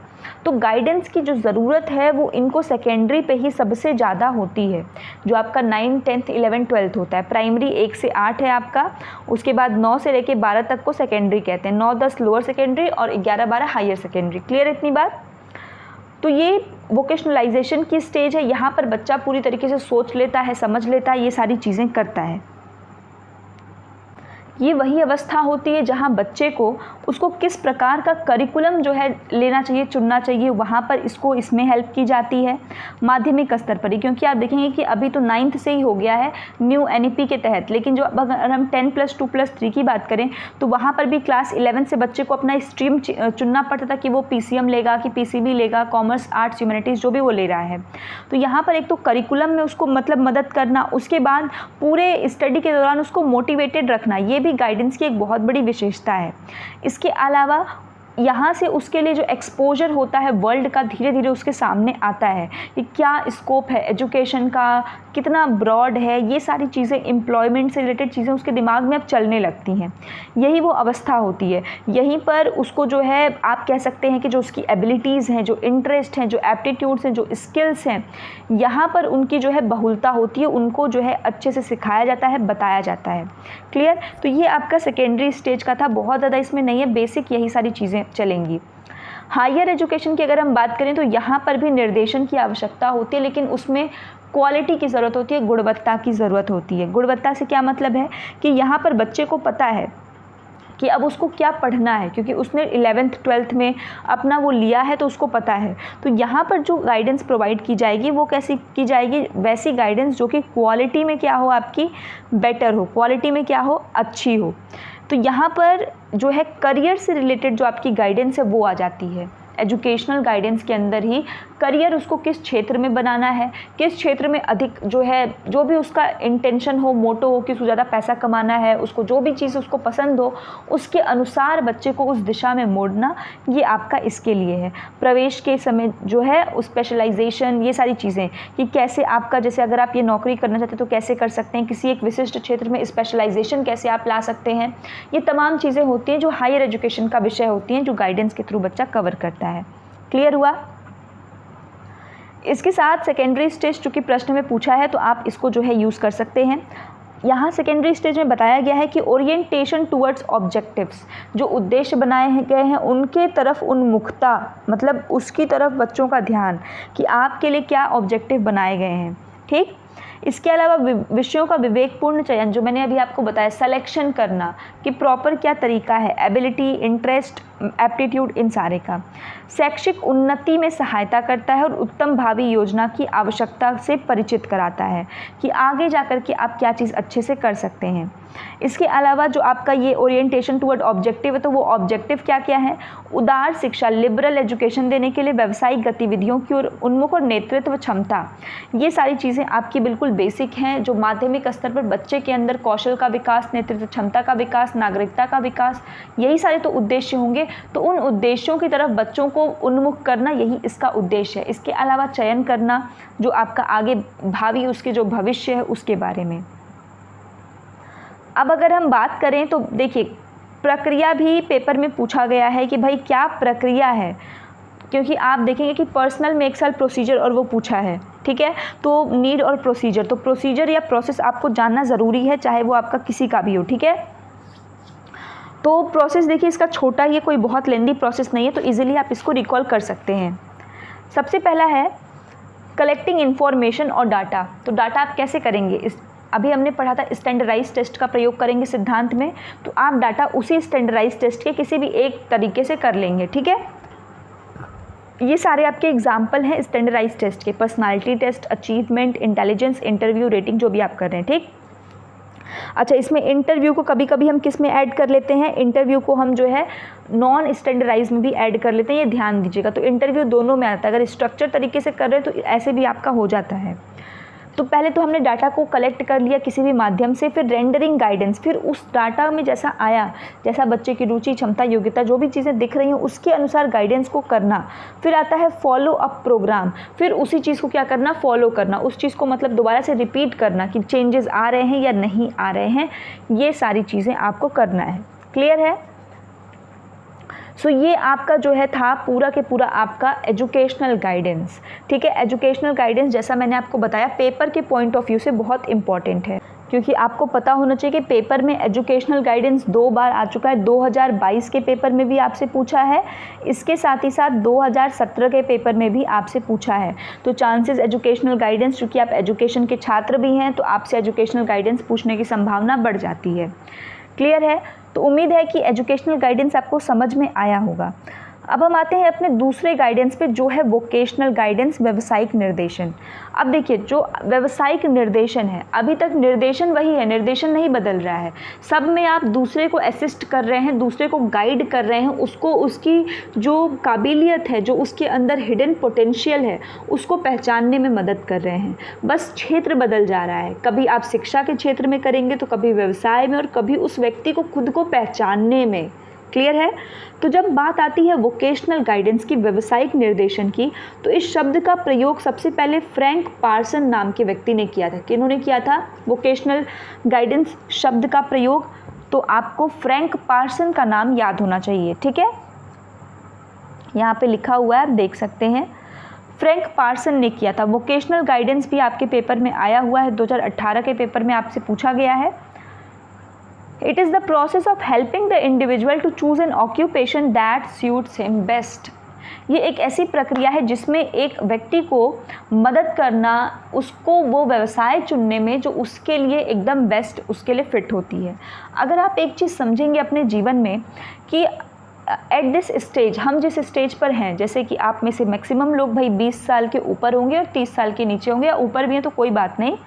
A: तो गाइडेंस की जो ज़रूरत है वो इनको सेकेंडरी पे ही सबसे ज़्यादा होती है। जो आपका 9, 10th, 11, 12th होता है, प्राइमरी 1 से 8 है आपका, उसके बाद 9 से लेके 12 तक को सेकेंडरी कहते हैं, 9, 10 लोअर सेकेंडरी और 11, 12 हायर सेकेंडरी। क्लियर इतनी बात? तो ये वोकेशनलाइजेशन की स्टेज है, यहाँ पर बच्चा पूरी तरीके से सोच लेता है, समझ लेता है, ये सारी चीज़ें करता है। ये वही अवस्था होती है जहाँ बच्चे को उसको किस प्रकार का करिकुलम जो है लेना चाहिए, चुनना चाहिए, वहाँ पर इसको इसमें हेल्प की जाती है माध्यमिक स्तर पर ही। क्योंकि आप देखेंगे कि अभी तो 9th से ही हो गया है न्यू NEP के तहत, लेकिन जो अगर हम 10+2+3 की बात करें तो वहाँ पर भी क्लास 11 से बच्चे को अपना स्ट्रीम चुनना पड़ता था कि वो PCM लेगा कि PCB लेगा, कॉमर्स, आर्ट्स, ह्यूमैनिटीज़ जो भी वो ले रहा है। तो यहाँ पर एक तो करिकुलम में उसको मतलब मदद करना, उसके बाद पूरे स्टडी के दौरान उसको मोटिवेटेड रखना, ये भी गाइडेंस की एक बहुत बड़ी विशेषता है। इसके अलावा यहाँ से उसके लिए जो एक्सपोजर होता है वर्ल्ड का धीरे धीरे उसके सामने आता है कि क्या स्कोप है एजुकेशन का, कितना ब्रॉड है, ये सारी चीज़ें, एम्प्लॉयमेंट से रिलेटेड चीज़ें उसके दिमाग में अब चलने लगती हैं। यही वो अवस्था होती है। यहीं पर उसको जो है आप कह सकते हैं कि जो उसकी एबिलिटीज़ हैं, जो इंटरेस्ट हैं, जो एप्टीट्यूड्स हैं, जो स्किल्स हैं, यहाँ पर उनकी जो है बहुलता होती है, उनको जो है अच्छे से सिखाया जाता है, बताया जाता है। क्लियर? तो ये आपका सेकेंडरी स्टेज का था, बहुत ज़्यादा इसमें नहीं है, बेसिक यही सारी चीज़ें चलेंगी। हायर एजुकेशन की अगर हम बात करें तो यहाँ पर भी निर्देशन की आवश्यकता होती है, लेकिन उसमें क्वालिटी की ज़रूरत होती है, गुणवत्ता की ज़रूरत होती है। गुणवत्ता से क्या मतलब है कि यहाँ पर बच्चे को पता है कि अब उसको क्या पढ़ना है, क्योंकि उसने 11th 12th में अपना वो लिया है तो उसको पता है। तो यहाँ पर जो गाइडेंस प्रोवाइड की जाएगी वो कैसी की जाएगी? वैसी गाइडेंस जो कि क्वालिटी में क्या हो, आपकी बेटर हो, क्वालिटी में क्या हो, अच्छी हो। तो यहाँ पर जो है करियर से रिलेटेड जो आपकी गाइडेंस है वो आ जाती है। एजुकेशनल गाइडेंस के अंदर ही करियर उसको किस क्षेत्र में बनाना है, किस क्षेत्र में अधिक जो है, जो भी उसका इंटेंशन हो, मोटो हो कि उसको ज़्यादा पैसा कमाना है, उसको जो भी चीज़ उसको पसंद हो उसके अनुसार बच्चे को उस दिशा में मोड़ना, ये आपका इसके लिए है। प्रवेश के समय जो है स्पेशलाइजेशन, ये सारी चीज़ें कि कैसे आपका, जैसे अगर आप ये नौकरी करना चाहते हैं तो कैसे कर सकते हैं, किसी एक विशिष्ट क्षेत्र में स्पेशलाइजेशन कैसे आप ला सकते हैं, ये तमाम चीज़ें होती हैं जो हायर एजुकेशन का विषय होती हैं, जो गाइडेंस के थ्रू बच्चा कवर करता है। क्लियर हुआ? इसके साथ सेकेंडरी स्टेज चूँकि प्रश्न में पूछा है तो आप इसको जो है यूज़ कर सकते हैं। यहाँ सेकेंडरी स्टेज में बताया गया है कि ओरिएंटेशन टुवर्ड्स ऑब्जेक्टिव्स, जो उद्देश्य बनाए गए हैं उनके तरफ उन्मुखता, मतलब उसकी तरफ बच्चों का ध्यान कि आपके लिए क्या ऑब्जेक्टिव बनाए गए हैं। ठीक, इसके अलावा विषयों का विवेकपूर्ण चयन, जो मैंने अभी आपको बताया, सिलेक्शन करना कि प्रॉपर क्या तरीका है, एबिलिटी, इंटरेस्ट, एप्टीट्यूड, इन सारे का। शैक्षिक उन्नति में सहायता करता है और उत्तम भावी योजना की आवश्यकता से परिचित कराता है कि आगे जाकर के आप क्या चीज़ अच्छे से कर सकते हैं। इसके अलावा जो आपका ये ओरिएंटेशन टुवर्ड ऑब्जेक्टिव है, तो वो ऑब्जेक्टिव क्या क्या है? उदार शिक्षा, लिबरल एजुकेशन देने के लिए व्यावसायिक गतिविधियों की ओर उन्मुख और नेतृत्व क्षमता, ये सारी चीज़ें आपकी बिल्कुल बेसिक हैं, जो माध्यमिक स्तर पर बच्चे के अंदर कौशल का विकास, नेतृत्व क्षमता का विकास, नागरिकता का विकास, यही सारे तो उद्देश्य होंगे। तो उन उद्देश्यों की तरफ बच्चों को उन्मुख करना, यही इसका उद्देश्य है। इसके अलावा चयन करना जो आपका आगे भावी, उसके जो भविष्य है उसके बारे में। अब अगर हम बात करें तो देखिए, प्रक्रिया भी पेपर में पूछा गया है कि भाई क्या प्रक्रिया है, क्योंकि आप देखेंगे कि पर्सनल में एक साल प्रोसीजर और वो पूछा है। ठीक है, तो नीड और प्रोसीजर, तो प्रोसीजर या प्रोसेस आपको जानना ज़रूरी है, चाहे वो आपका किसी का भी हो। ठीक है, तो प्रोसेस देखिए इसका छोटा, ये कोई बहुत लेंदी प्रोसेस नहीं है, तो इजीली आप इसको रिकॉल कर सकते हैं। सबसे पहला है कलेक्टिंग इन्फॉर्मेशन और डाटा। तो डाटा आप कैसे करेंगे? अभी हमने पढ़ा था स्टैंडर्डाइज टेस्ट का प्रयोग करेंगे सिद्धांत में, तो आप डाटा उसी स्टैंडर्डाइज टेस्ट के किसी भी एक तरीके से कर लेंगे। ठीक है, ये सारे आपके एग्जाम्पल हैं स्टैंडर्डाइज टेस्ट के, personality test, achievement, intelligence, interview, rating, जो भी आप कर रहे हैं। ठीक, अच्छा, इसमें इंटरव्यू को कभी कभी हम किस में ऐड कर लेते हैं? इंटरव्यू को हम जो है नॉन स्टैंडर्डाइज में भी ऐड कर लेते हैं, ये ध्यान दीजिएगा। तो इंटरव्यू दोनों में आता है, अगर स्ट्रक्चर तरीके से कर रहे हैं तो ऐसे भी आपका हो जाता है। तो पहले तो हमने डाटा को कलेक्ट कर लिया किसी भी माध्यम से, फिर रेंडरिंग गाइडेंस, फिर उस डाटा में जैसा आया, जैसा बच्चे की रुचि, क्षमता, योग्यता, जो भी चीज़ें दिख रही हैं उसके अनुसार गाइडेंस को करना। फिर आता है फॉलो अप प्रोग्राम, फिर उसी चीज़ को क्या करना? फॉलो करना, उस चीज़ को मतलब दोबारा से रिपीट करना कि चेंजेस आ रहे हैं या नहीं आ रहे हैं, ये सारी चीज़ें आपको करना है। क्लियर है? सो ये आपका जो है था पूरा के पूरा आपका एजुकेशनल गाइडेंस। ठीक है, एजुकेशनल गाइडेंस जैसा मैंने आपको बताया पेपर के पॉइंट ऑफ व्यू से बहुत इंपॉर्टेंट है, क्योंकि आपको पता होना चाहिए कि पेपर में एजुकेशनल गाइडेंस 2 बार आ चुका है। 2022 के पेपर में भी आपसे पूछा है, इसके साथ ही साथ 2017 के पेपर में भी आपसे पूछा है। तो चांसेस एजुकेशनल गाइडेंस, चूँकि आप एजुकेशन के छात्र भी हैं, तो आपसे एजुकेशनल गाइडेंस पूछने की संभावना बढ़ जाती है। क्लियर है? तो उम्मीद है कि एजुकेशनल गाइडेंस आपको समझ में आया होगा। अब हम आते हैं अपने दूसरे गाइडेंस पे, जो है वोकेशनल गाइडेंस, व्यावसायिक निर्देशन। अब देखिए, जो व्यावसायिक निर्देशन है, अभी तक निर्देशन वही है, निर्देशन नहीं बदल रहा है। सब में आप दूसरे को असिस्ट कर रहे हैं, दूसरे को गाइड कर रहे हैं, उसको उसकी जो काबिलियत है, जो उसके अंदर हिडन पोटेंशियल है, उसको पहचानने में मदद कर रहे हैं। बस क्षेत्र बदल जा रहा है, कभी आप शिक्षा के क्षेत्र में करेंगे, तो कभी व्यवसाय में, और कभी उस व्यक्ति को खुद को पहचानने में। क्लियर है? तो जब बात आती है वोकेशनल गाइडेंस की, व्यावसायिक निर्देशन की, तो इस शब्द का प्रयोग सबसे पहले फ्रैंक पार्सन नाम के व्यक्ति ने किया था। किन्होंने किया था वोकेशनल गाइडेंस शब्द का प्रयोग? तो आपको फ्रैंक पार्सन का नाम याद होना चाहिए। ठीक है, यहाँ पे लिखा हुआ है, आप देख सकते हैं, फ्रैंक पार्सन ने किया था। वोकेशनल गाइडेंस भी आपके पेपर में आया हुआ है, 2018 के पेपर में आपसे पूछा गया है। It is the process of helping the individual to choose an occupation that suits him best. ये एक ऐसी प्रक्रिया है जिसमें एक व्यक्ति को मदद करना, उसको वो व्यवसाय चुनने में जो उसके लिए एकदम बेस्ट, उसके लिए फिट होती है। अगर आप एक चीज़ समझेंगे अपने जीवन में कि एट दिस स्टेज, हम जिस स्टेज पर हैं, जैसे कि आप में से मैक्सिमम लोग भाई 20 साल के ऊपर होंगे और 30 साल के नीचे होंगे, या ऊपर भी हैं तो कोई बात नहीं।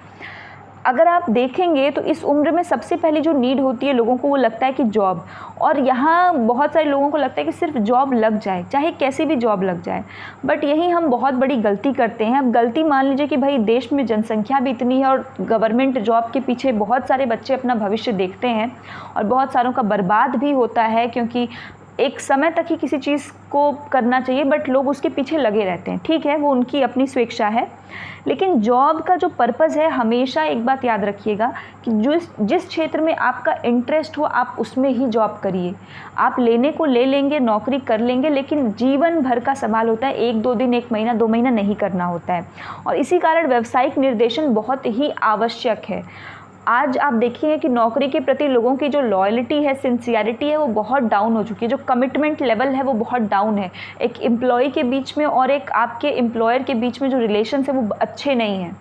A: अगर आप देखेंगे तो इस उम्र में सबसे पहली जो नीड होती है लोगों को, वो लगता है कि जॉब। और यहाँ बहुत सारे लोगों को लगता है कि सिर्फ जॉब लग जाए, चाहे कैसी भी जॉब लग जाए। बट यही हम बहुत बड़ी गलती करते हैं। अब गलती मान लीजिए कि भाई देश में जनसंख्या भी इतनी है और गवर्नमेंट जॉब के पीछे बहुत सारे बच्चे अपना भविष्य देखते हैं, और बहुत सारों का बर्बाद भी होता है, क्योंकि एक समय तक ही किसी चीज़ को करना चाहिए, बट लोग उसके पीछे लगे रहते हैं। ठीक है, वो उनकी अपनी स्वेच्छा है, लेकिन जॉब का जो पर्पज़ है, हमेशा एक बात याद रखिएगा कि जिस क्षेत्र में आपका इंटरेस्ट हो, आप उसमें ही जॉब करिए। आप लेने को ले लेंगे, नौकरी कर लेंगे, लेकिन जीवन भर का सवाल होता है, 1-2 दिन, 1 महीना, 2 महीना नहीं करना होता है। और इसी कारण व्यावसायिक निर्देशन बहुत ही आवश्यक है। आज आप देखिए कि नौकरी के प्रति लोगों की जो लॉयल्टी है, सिंसियरिटी है, वो बहुत डाउन हो चुकी है। जो कमिटमेंट लेवल है वो बहुत डाउन है। एक एम्प्लॉय के बीच में और एक आपके एम्प्लॉयर के बीच में जो रिलेशंस है वो अच्छे नहीं हैं।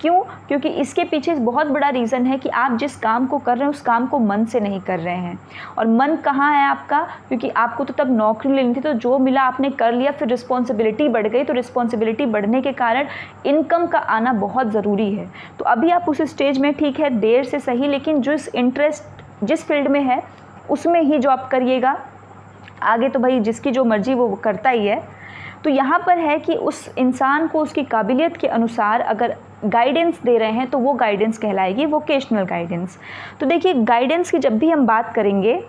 A: क्यों? क्योंकि इसके पीछे बहुत बड़ा रीज़न है कि आप जिस काम को कर रहे हैं उस काम को मन से नहीं कर रहे हैं। और मन कहाँ है आपका? क्योंकि आपको तो तब नौकरी लेनी थी, तो जो मिला आपने कर लिया, फिर रिस्पॉन्सिबिलिटी बढ़ गई, तो रिस्पॉन्सिबिलिटी बढ़ने के कारण इनकम का आना बहुत ज़रूरी है। तो अभी आप उस स्टेज में, ठीक है देर से सही, लेकिन जिस फील्ड में है उसमें ही जॉब करिएगा। आगे तो भाई जिसकी जो मर्जी वो करता ही है। तो यहाँ पर है कि उस इंसान को उसकी काबिलियत के अनुसार अगर गाइडेंस दे रहे हैं तो वो गाइडेंस कहलाएगी वोकेशनल गाइडेंस। तो देखिए, गाइडेंस की जब भी हम बात करेंगे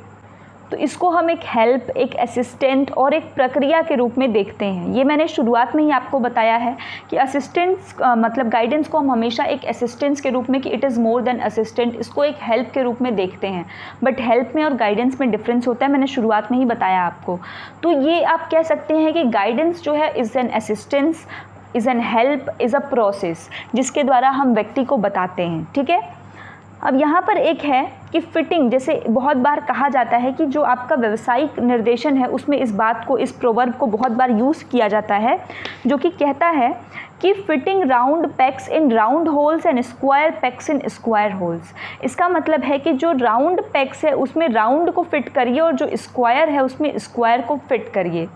A: तो इसको हम एक हेल्प, एक असिस्टेंट और एक प्रक्रिया के रूप में देखते हैं। ये मैंने शुरुआत में ही आपको बताया है कि असिस्टेंस मतलब गाइडेंस को हम हमेशा एक असिस्टेंस के रूप में, कि it is more than assistant, इसको एक हेल्प के रूप में देखते हैं। बट हेल्प में और गाइडेंस में डिफरेंस होता है, मैंने शुरुआत में ही बताया आपको। तो ये आप कह सकते हैं कि गाइडेंस जो है is an assistance, is an help, is a process, जिसके द्वारा हम व्यक्ति को बताते हैं। ठीक है, अब यहाँ पर एक है कि फिटिंग, जैसे बहुत बार कहा जाता है कि जो आपका व्यावसायिक निर्देशन है उसमें इस बात को, इस प्रोवर्ब को बहुत बार यूज़ किया जाता है, जो कि कहता है कि fitting round pegs in round holes and square pegs in square holes. इसका मतलब है कि जो राउंड पेग्स है उसमें राउंड को फिट करिए, और जो स्क्वायर है उसमें स्क्वायर को फिट करिए।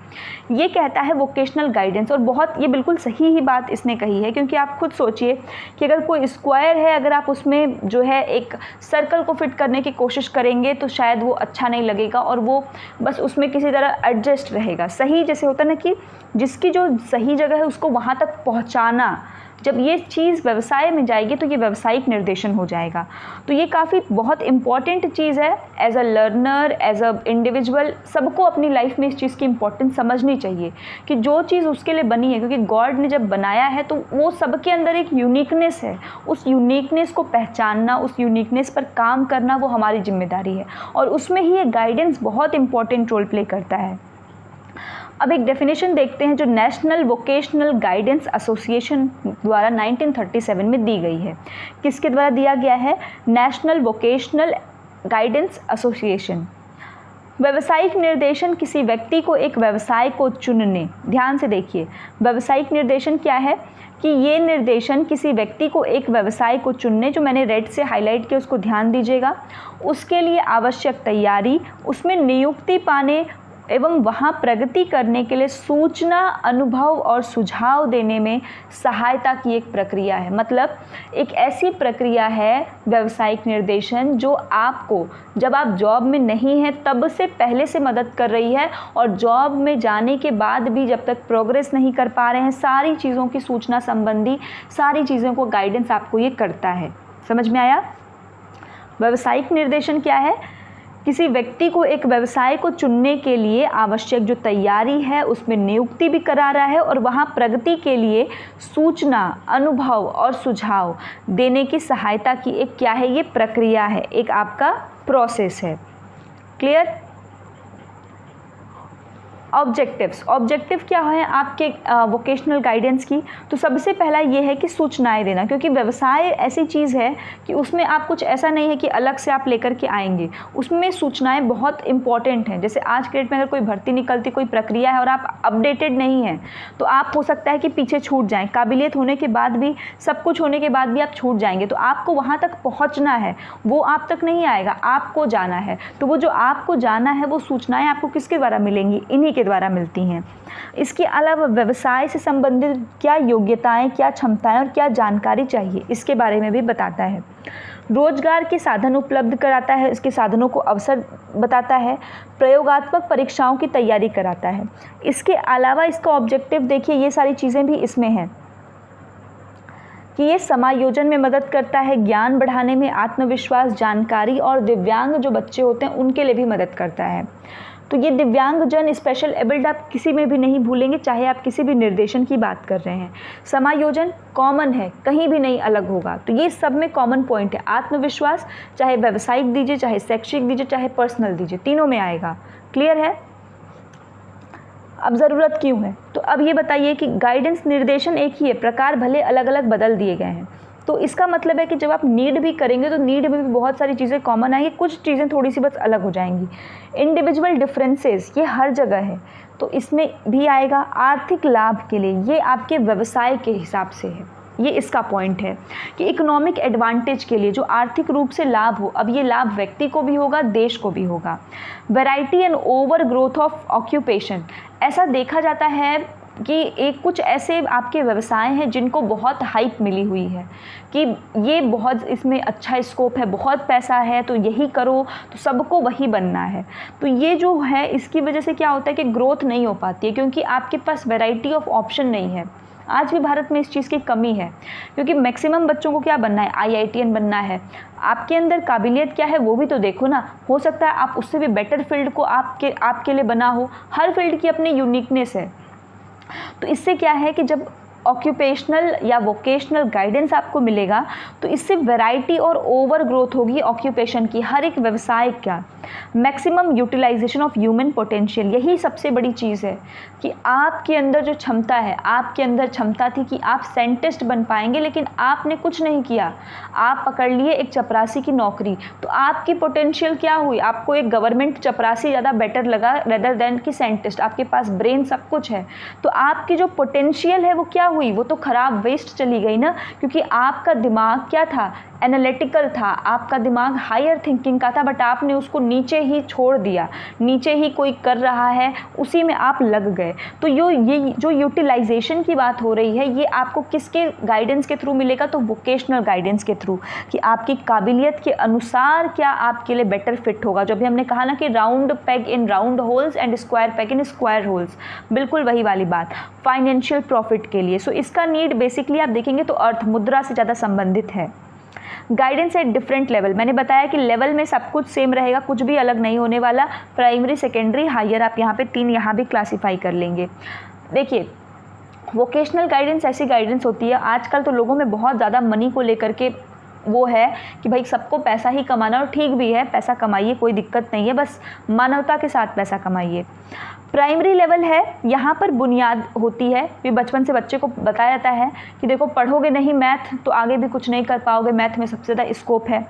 A: ये कहता है वोकेशनल गाइडेंस। और बहुत, ये बिल्कुल सही ही बात इसने कही है, क्योंकि आप खुद सोचिए कि अगर कोई स्क्वायर है, अगर आप उसमें जो है एक सर्कल को फिट करने की कोशिश करेंगे तो शायद वो अच्छा नहीं लगेगा, और वो बस उसमें किसी तरह एडजस्ट रहेगा। सही, जैसे होता है ना कि जिसकी जो सही जगह है उसको वहाँ तक पहुँचाना, जब ये चीज़ व्यवसाय में जाएगी तो ये व्यावसायिक निर्देशन हो जाएगा। तो ये काफ़ी बहुत इम्पॉर्टेंट चीज़ है। As a learner, as a individual, सबको अपनी लाइफ में इस चीज़ की इम्पोर्टेंस समझनी चाहिए कि जो चीज़ उसके लिए बनी है, क्योंकि गॉड ने जब बनाया है तो वो सबके अंदर एक यूनिकनेस है, उस यूनिकनेस को पहचानना, उस यूनिकनेस पर काम करना वो हमारी जिम्मेदारी है, और उसमें ही ये गाइडेंस बहुत इंपॉर्टेंट रोल प्ले करता है। अब एक डेफिनेशन देखते हैं जो नेशनल वोकेशनल गाइडेंस एसोसिएशन द्वारा 1937 में दी गई है। किसके द्वारा दिया गया है? National vocational guidance association. व्यावसायिक निर्देशन किसी व्यक्ति को एक व्यवसाय को चुनने, ध्यान से देखिए, व्यावसायिक निर्देशन क्या है कि ये निर्देशन किसी व्यक्ति को एक व्यवसाय को चुनने, जो मैंने रेड से हाईलाइट किया उसको ध्यान दीजिएगा, उसके लिए आवश्यक तैयारी, उसमें नियुक्ति पाने एवं वहाँ प्रगति करने के लिए सूचना, अनुभव और सुझाव देने में सहायता की एक प्रक्रिया है। मतलब एक ऐसी प्रक्रिया है व्यावसायिक निर्देशन जो आपको जब आप जॉब में नहीं हैं तब से पहले से मदद कर रही है, और जॉब में जाने के बाद भी जब तक प्रोग्रेस नहीं कर पा रहे हैं, सारी चीज़ों की सूचना संबंधी सारी चीज़ों को गाइडेंस आपको ये करता है। समझ में आया? व्यावसायिक निर्देशन क्या है? किसी व्यक्ति को एक व्यवसाय को चुनने के लिए आवश्यक जो तैयारी है उसमें नियुक्ति भी करा रहा है, और वहाँ प्रगति के लिए सूचना, अनुभव और सुझाव देने की सहायता की एक क्या है, ये प्रक्रिया है, एक आपका प्रोसेस है। क्लियर? ऑब्जेक्टिव्स, ऑब्जेक्टिव क्या है आपके वोकेशनल गाइडेंस की? तो सबसे पहला ये है कि सूचनाएं देना, क्योंकि व्यवसाय ऐसी चीज़ है कि उसमें आप कुछ ऐसा नहीं है कि अलग से आप लेकर के आएंगे, उसमें सूचनाएं बहुत इंपॉर्टेंट हैं। जैसे आज के डेट में अगर कोई भर्ती निकलती, कोई प्रक्रिया है और आप अपडेटेड नहीं हैं तो आप हो सकता है कि पीछे छूट जाएँ, काबिलियत होने के बाद भी, सब कुछ होने के बाद भी आप छूट जाएंगे। तो आपको वहाँ तक पहुँचना है, वो आप तक नहीं आएगा, आपको जाना है। तो वो जो आपको जाना है वो सूचनाएँ आपको किसके द्वारा मिलेंगी? इन्हीं के द्वारा मिलती हैं। इसके अलावा व्यवसाय से संबंधित क्या योग्यताएं, क्या क्षमताएं और क्या जानकारी चाहिए, इसके बारे में भी बताता है। रोजगार के साधन उपलब्ध कराता है, इसके साधनों को अवसर बताता है, प्रयोगात्मक परीक्षाओं की तैयारी कराता है। इसके अलावा इसका ऑब्जेक्टिव देखिए, ये सारी चीज़ें भी इसमें हैं कि ये समायोजन में मदद करता है, ज्ञान बढ़ाने में, आत्मविश्वास, जानकारी और दिव्यांग जो बच्चे होते हैं उनके लिए भी मदद करता है। तो ये दिव्यांगजन, स्पेशल एबल्ड आप किसी में भी नहीं भूलेंगे, चाहे आप किसी भी निर्देशन की बात कर रहे हैं। समायोजन कॉमन है, कहीं भी नहीं अलग होगा, तो ये सब में कॉमन पॉइंट है। आत्मविश्वास चाहे व्यावसायिक दीजिए, चाहे शैक्षिक दीजिए, चाहे पर्सनल दीजिए, तीनों में आएगा। क्लियर है? अब ज़रूरत क्यों है? तो अब ये बताइए कि गाइडेंस निर्देशन एक ही है, प्रकार भले अलग अलग बदल दिए गए हैं। तो इसका मतलब है कि जब आप नीड भी करेंगे तो नीड में भी बहुत सारी चीज़ें कॉमन आएंगी, कुछ चीज़ें थोड़ी सी बस अलग हो जाएंगी। इंडिविजुअल डिफरेंसेस ये हर जगह है, तो इसमें भी आएगा। आर्थिक लाभ के लिए, ये आपके व्यवसाय के हिसाब से है, ये इसका पॉइंट है कि इकोनॉमिक एडवांटेज के लिए जो आर्थिक रूप से लाभ हो, अब ये लाभ व्यक्ति को भी होगा, देश को भी होगा। Variety and over growth of occupation, ऐसा देखा जाता है कि एक कुछ ऐसे आपके व्यवसाय हैं जिनको बहुत हाइप मिली हुई है कि ये बहुत इसमें अच्छा स्कोप है, बहुत पैसा है, तो यही करो, तो सबको वही बनना है। तो ये जो है इसकी वजह से क्या होता है कि ग्रोथ नहीं हो पाती है, क्योंकि आपके पास वैरायटी ऑफ ऑप्शन नहीं है। आज भी भारत में इस चीज़ की कमी है, क्योंकि मैक्सिमम बच्चों को क्या बनना है? IITN बनना है। आपके अंदर काबिलियत क्या है वो भी तो देखो ना, हो सकता है आप उससे भी बेटर फील्ड को आपके लिए बना हो। हर फील्ड की अपनी यूनिकनेस है। तो इससे क्या है कि जब ऑक्यूपेशनल या वोकेशनल गाइडेंस आपको मिलेगा तो इससे वैरायटी और ओवर ग्रोथ होगी ऑक्यूपेशन की, हर एक व्यवसाय का। Maximum utilization of human potential, यही सबसे बड़ी चीज़ है कि आपके अंदर जो क्षमता है, आपके अंदर क्षमता थी कि आप साइंटिस्ट बन पाएंगे, लेकिन आपने कुछ नहीं किया, आप पकड़ लिए एक चपरासी की नौकरी, तो आपकी पोटेंशियल क्या हुई? आपको एक गवर्नमेंट चपरासी ज़्यादा बेटर लगा रेदर देन कि साइंटिस्ट। आपके पास ब्रेन सब कुछ है, तो आपकी जो पोटेंशियल है वो क्या हुई? वो तो ख़राब, वेस्ट चली गई ना, क्योंकि आपका दिमाग क्या था? एनालिटिकल था, आपका दिमाग हायर थिंकिंग का था, बट आपने उसको नीचे ही छोड़ दिया, नीचे ही कोई कर रहा है उसी में आप लग गए। तो ये जो यूटिलाइजेशन की बात हो रही है ये आपको किसके गाइडेंस के थ्रू मिलेगा? तो वोकेशनल गाइडेंस के थ्रू, कि आपकी काबिलियत के अनुसार क्या आपके लिए बेटर फिट होगा। जो भी हमने कहा ना कि round peg in round holes and square peg in square holes, बिल्कुल वही वाली बात फाइनेंशियल प्रॉफिट के लिए। सो इसका नीड बेसिकली आप देखेंगे तो अर्थ मुद्रा से ज़्यादा संबंधित है। गाइडेंस एट डिफरेंट लेवल, मैंने बताया कि लेवल में सब कुछ सेम रहेगा, कुछ भी अलग नहीं होने वाला। प्राइमरी, सेकेंडरी, हायर, आप यहाँ पे 3 यहाँ भी क्लासीफाई कर लेंगे। देखिए वोकेशनल गाइडेंस ऐसी गाइडेंस होती है, आजकल तो लोगों में बहुत ज़्यादा मनी को लेकर के वो है कि भाई सबको पैसा ही कमाना, और ठीक भी है, पैसा कमाइए, कोई दिक्कत नहीं है, बस मानवता के साथ पैसा कमाइए। प्राइमरी लेवल है, यहाँ पर बुनियाद होती है, ये बचपन से बच्चे को बताया जाता है कि देखो पढ़ोगे नहीं मैथ तो आगे भी कुछ नहीं कर पाओगे, मैथ में सबसे ज़्यादा स्कोप है।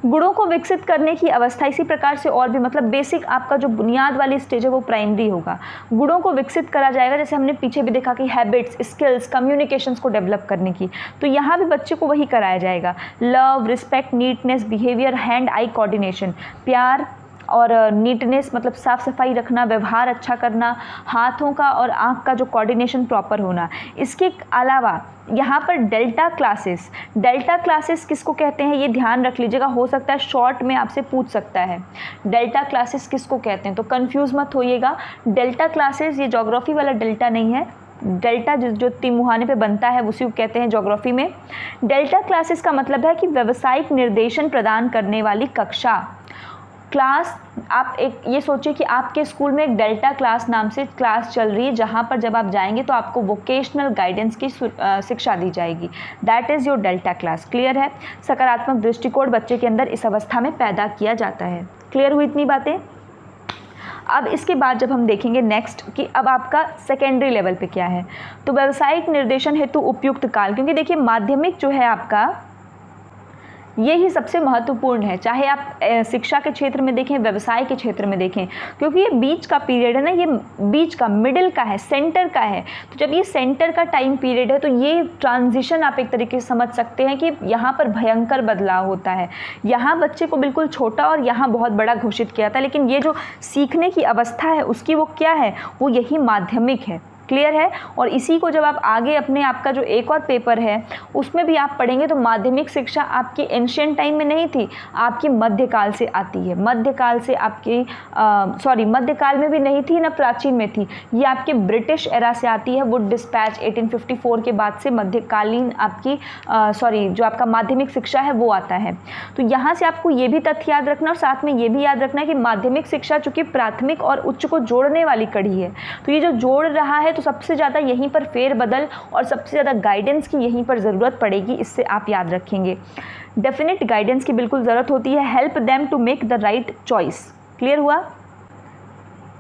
A: गुणों को विकसित करने की अवस्था, इसी प्रकार से और भी, मतलब बेसिक आपका जो बुनियाद वाली स्टेज है वो प्राइमरी होगा। गुणों को विकसित करा जाएगा, जैसे हमने पीछे भी देखा कि हैबिट्स, स्किल्स, कम्युनिकेशंस को डेवलप करने की, तो यहाँ भी बच्चे को वही कराया जाएगा। Love, respect, neatness, behaviour, hand eye coordination, प्यार और नीटनेस मतलब साफ़ सफाई रखना, व्यवहार अच्छा करना, हाथों का और आँख का जो कोऑर्डिनेशन प्रॉपर होना। इसके अलावा यहाँ पर डेल्टा क्लासेस किसको कहते हैं ये ध्यान रख लीजिएगा, हो सकता है शॉर्ट में आपसे पूछ सकता है डेल्टा क्लासेस किसको कहते हैं, तो कंफ्यूज मत होइएगा। डेल्टा क्लासेस ये ज्योग्राफी वाला डेल्टा नहीं है, डेल्टा जो तिमुहाने पे बनता है उसी को कहते हैं ज्योग्राफी में। डेल्टा क्लासेस का मतलब है कि व्यावसायिक निर्देशन प्रदान करने वाली कक्षा, क्लास। आप एक ये सोचिए कि आपके स्कूल में एक डेल्टा क्लास नाम से क्लास चल रही है, जहाँ पर जब आप जाएंगे तो आपको वोकेशनल गाइडेंस की शिक्षा दी जाएगी, that is your delta class. Clear है? सकारात्मक दृष्टिकोण बच्चे के अंदर इस अवस्था में पैदा किया जाता है। क्लियर हुई इतनी बातें? अब इसके बाद जब हम देखेंगे नेक्स्ट कि अब आपका सेकेंडरी लेवल पे क्या है, तो व्यावसायिक निर्देशन हेतु उपयुक्त काल, क्योंकि देखिए माध्यमिक जो है आपका ये ही सबसे महत्वपूर्ण है, चाहे आप शिक्षा के क्षेत्र में देखें, व्यवसाय के क्षेत्र में देखें, क्योंकि ये बीच का पीरियड है ना, ये बीच का, मिडिल का है, सेंटर का है। तो जब ये सेंटर का टाइम पीरियड है तो ये ट्रांजिशन आप एक तरीके से समझ सकते हैं कि यहाँ पर भयंकर बदलाव होता है। यहाँ बच्चे को बिल्कुल छोटा और यहाँ बहुत बड़ा घोषित किया था, लेकिन ये जो सीखने की अवस्था है उसकी वो क्या है, वो यही माध्यमिक है। क्लियर है? और इसी को जब आप आगे अपने आपका जो एक और पेपर है उसमें भी आप पढ़ेंगे तो माध्यमिक शिक्षा आपकी एंशिएंट टाइम में नहीं थी, आपकी मध्यकाल से आती है। मध्यकाल से आपकी मध्यकाल में भी नहीं थी ना प्राचीन में थी, ये आपके ब्रिटिश एरा से आती है। वुड डिस्पैच 1854 के बाद से मध्यकालीन आपकी जो आपका माध्यमिक शिक्षा है वो आता है। तो यहाँ से आपको ये भी तथ्य याद रखना और साथ में ये भी याद रखना है कि माध्यमिक शिक्षा चूँकि प्राथमिक और उच्च को जोड़ने वाली कड़ी है, तो ये जो जोड़ रहा है तो सबसे ज़्यादा यहीं पर फेरबदल और सबसे ज़्यादा गाइडेंस की यहीं पर ज़रूरत पड़ेगी, इससे आप याद रखेंगे। डेफिनेट गाइडेंस की बिल्कुल ज़रूरत होती है, help them to make the right choice. Clear हुआ?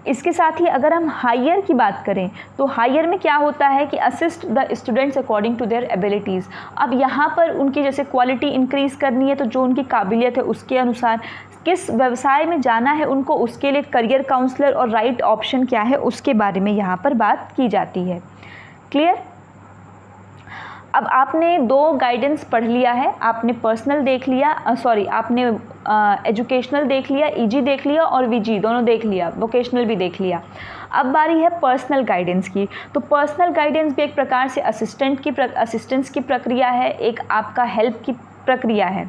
A: इसके साथ ही अगर हम हायर की बात करें तो हायर में क्या होता है कि assist the students according to their abilities. अब यहाँ पर उनकी जैसे क्वालिटी इंक्रीज़ करनी है तो जो उनकी काबिलियत है उसके अनुसार किस व्यवसाय में जाना है उनको, उसके लिए करियर काउंसलर और राइट ऑप्शन क्या है उसके बारे में यहाँ पर बात की जाती है। क्लियर? अब आपने 2 गाइडेंस पढ़ लिया है, आपने पर्सनल देख लिया, आपने एजुकेशनल देख लिया, ईजी देख लिया और वीजी दोनों देख लिया, वोकेशनल भी देख लिया। अब बारी है पर्सनल गाइडेंस की। तो पर्सनल गाइडेंस भी एक प्रकार से असिस्टेंस की प्रक्रिया है, एक आपका हेल्प की प्रक्रिया है।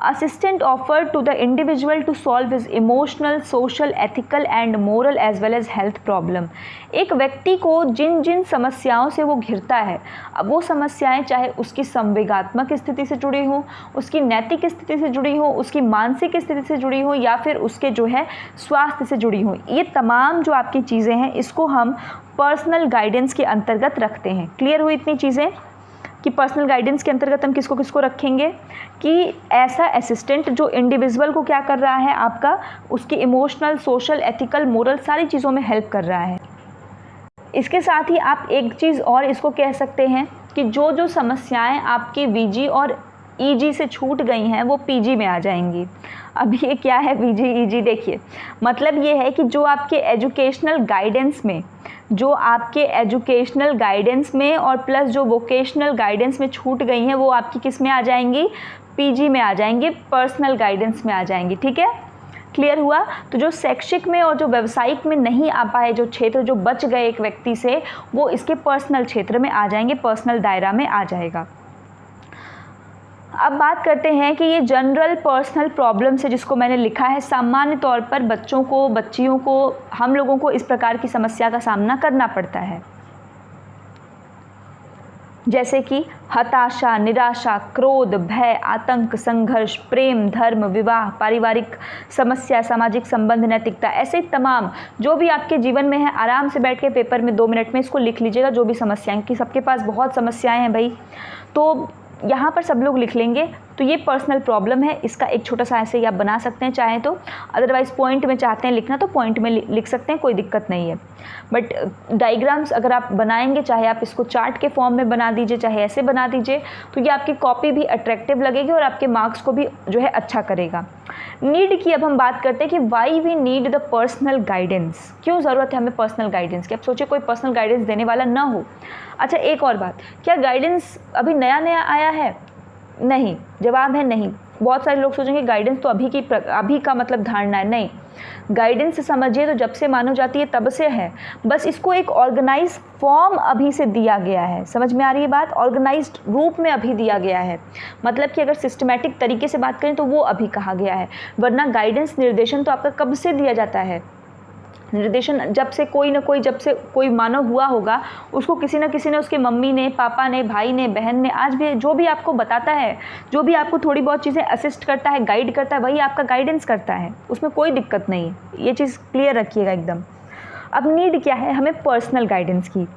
A: Assistant offered to the individual to solve his emotional, social, ethical and moral as well as health problem। एक व्यक्ति को जिन जिन समस्याओं से वो घिरता है, अब वो समस्याएं चाहे उसकी संवेगात्मक स्थिति से जुड़ी हो, उसकी नैतिक स्थिति से जुड़ी हो, उसकी मानसिक स्थिति से जुड़ी हो या फिर उसके जो है स्वास्थ्य से जुड़ी हो, ये तमाम जो आपकी चीज़ें हैं इसको हम पर्सनल गाइडेंस के अंतर्गत रखते हैं। क्लियर हुई इतनी चीज़ें कि पर्सनल गाइडेंस के अंतर्गत हम किसको किसको रखेंगे कि ऐसा असिस्टेंट जो इंडिविजुअल को क्या कर रहा है, आपका उसकी इमोशनल, सोशल, एथिकल, मोरल सारी चीज़ों में हेल्प कर रहा है। इसके साथ ही आप एक चीज़ और इसको कह सकते हैं कि जो जो समस्याएं आपकी वीजी और ईजी से छूट गई हैं वो पीजी में आ जाएंगी। अब ये क्या है वीजी ईजी? देखिए मतलब ये है कि जो आपके एजुकेशनल गाइडेंस में और प्लस जो वोकेशनल गाइडेंस में छूट गई हैं वो आपकी किस में आ जाएंगी? पीजी में आ जाएंगे, पर्सनल गाइडेंस में आ जाएंगे। ठीक है, क्लियर हुआ। तो जो शैक्षिक में और जो व्यावसायिक में नहीं आ पाए, जो क्षेत्र जो बच गए एक व्यक्ति से, वो इसके पर्सनल क्षेत्र में आ जाएंगे, पर्सनल दायरा में आ जाएगा। अब बात करते हैं कि ये जनरल पर्सनल प्रॉब्लम्स है जिसको मैंने लिखा है, सामान्य तौर पर बच्चों को, बच्चियों को, हम लोगों को इस प्रकार की समस्या का सामना करना पड़ता है, जैसे कि हताशा, निराशा, क्रोध, भय, आतंक, संघर्ष, प्रेम, धर्म, विवाह, पारिवारिक समस्या, सामाजिक संबंध, नैतिकता, ऐसे तमाम जो भी आपके जीवन में है। आराम से बैठ के पेपर में 2 मिनट में इसको लिख लीजिएगा, जो भी समस्याएं, कि सबके पास बहुत समस्याएं हैं भाई, तो यहाँ पर सब लोग लिख लेंगे। तो ये पर्सनल प्रॉब्लम है, इसका एक छोटा सा ऐसे ही आप बना सकते हैं चाहें तो, अदरवाइज़ पॉइंट में चाहते हैं लिखना तो पॉइंट में लिख सकते हैं, कोई दिक्कत नहीं है। बट डायग्राम्स अगर आप बनाएंगे, चाहे आप इसको चार्ट के फॉर्म में बना दीजिए, चाहे ऐसे बना दीजिए, तो ये आपकी कॉपी भी अट्रैक्टिव लगेगी और आपके मार्क्स को भी जो है अच्छा करेगा। नीड की अब हम बात करते हैं कि why we need the personal guidance, क्यों ज़रूरत है हमें पर्सनल गाइडेंस की। अब सोचिए कोई पर्सनल गाइडेंस देने वाला ना हो। अच्छा, एक और बात, क्या गाइडेंस अभी नया नया आया है? नहीं, जवाब है नहीं। बहुत सारे लोग सोचेंगे गाइडेंस तो अभी का मतलब धारणा है, नहीं। गाइडेंस समझिए तो जब से मानव जाती है तब से है, बस इसको एक ऑर्गेनाइज फॉर्म अभी से दिया गया है। समझ में आ रही है बात? ऑर्गेनाइज्ड रूप में अभी दिया गया है, मतलब कि अगर सिस्टमैटिक तरीके से बात करें तो वो अभी कहा गया है, वरना गाइडेंस, निर्देशन तो आपका कब से दिया जाता है। निर्देशन जब से कोई ना कोई, जब से कोई मानव हुआ होगा, उसको किसी न किसी ने, उसके मम्मी ने, पापा ने, भाई ने, बहन ने, आज भी जो भी आपको बताता है, जो भी आपको थोड़ी बहुत चीज़ें असिस्ट करता है, गाइड करता है, वही आपका गाइडेंस करता है, उसमें कोई दिक्कत नहीं है। ये चीज़ क्लियर रखिएगा एकदम। अब नीड क्या है हमें पर्सनल गाइडेंस की?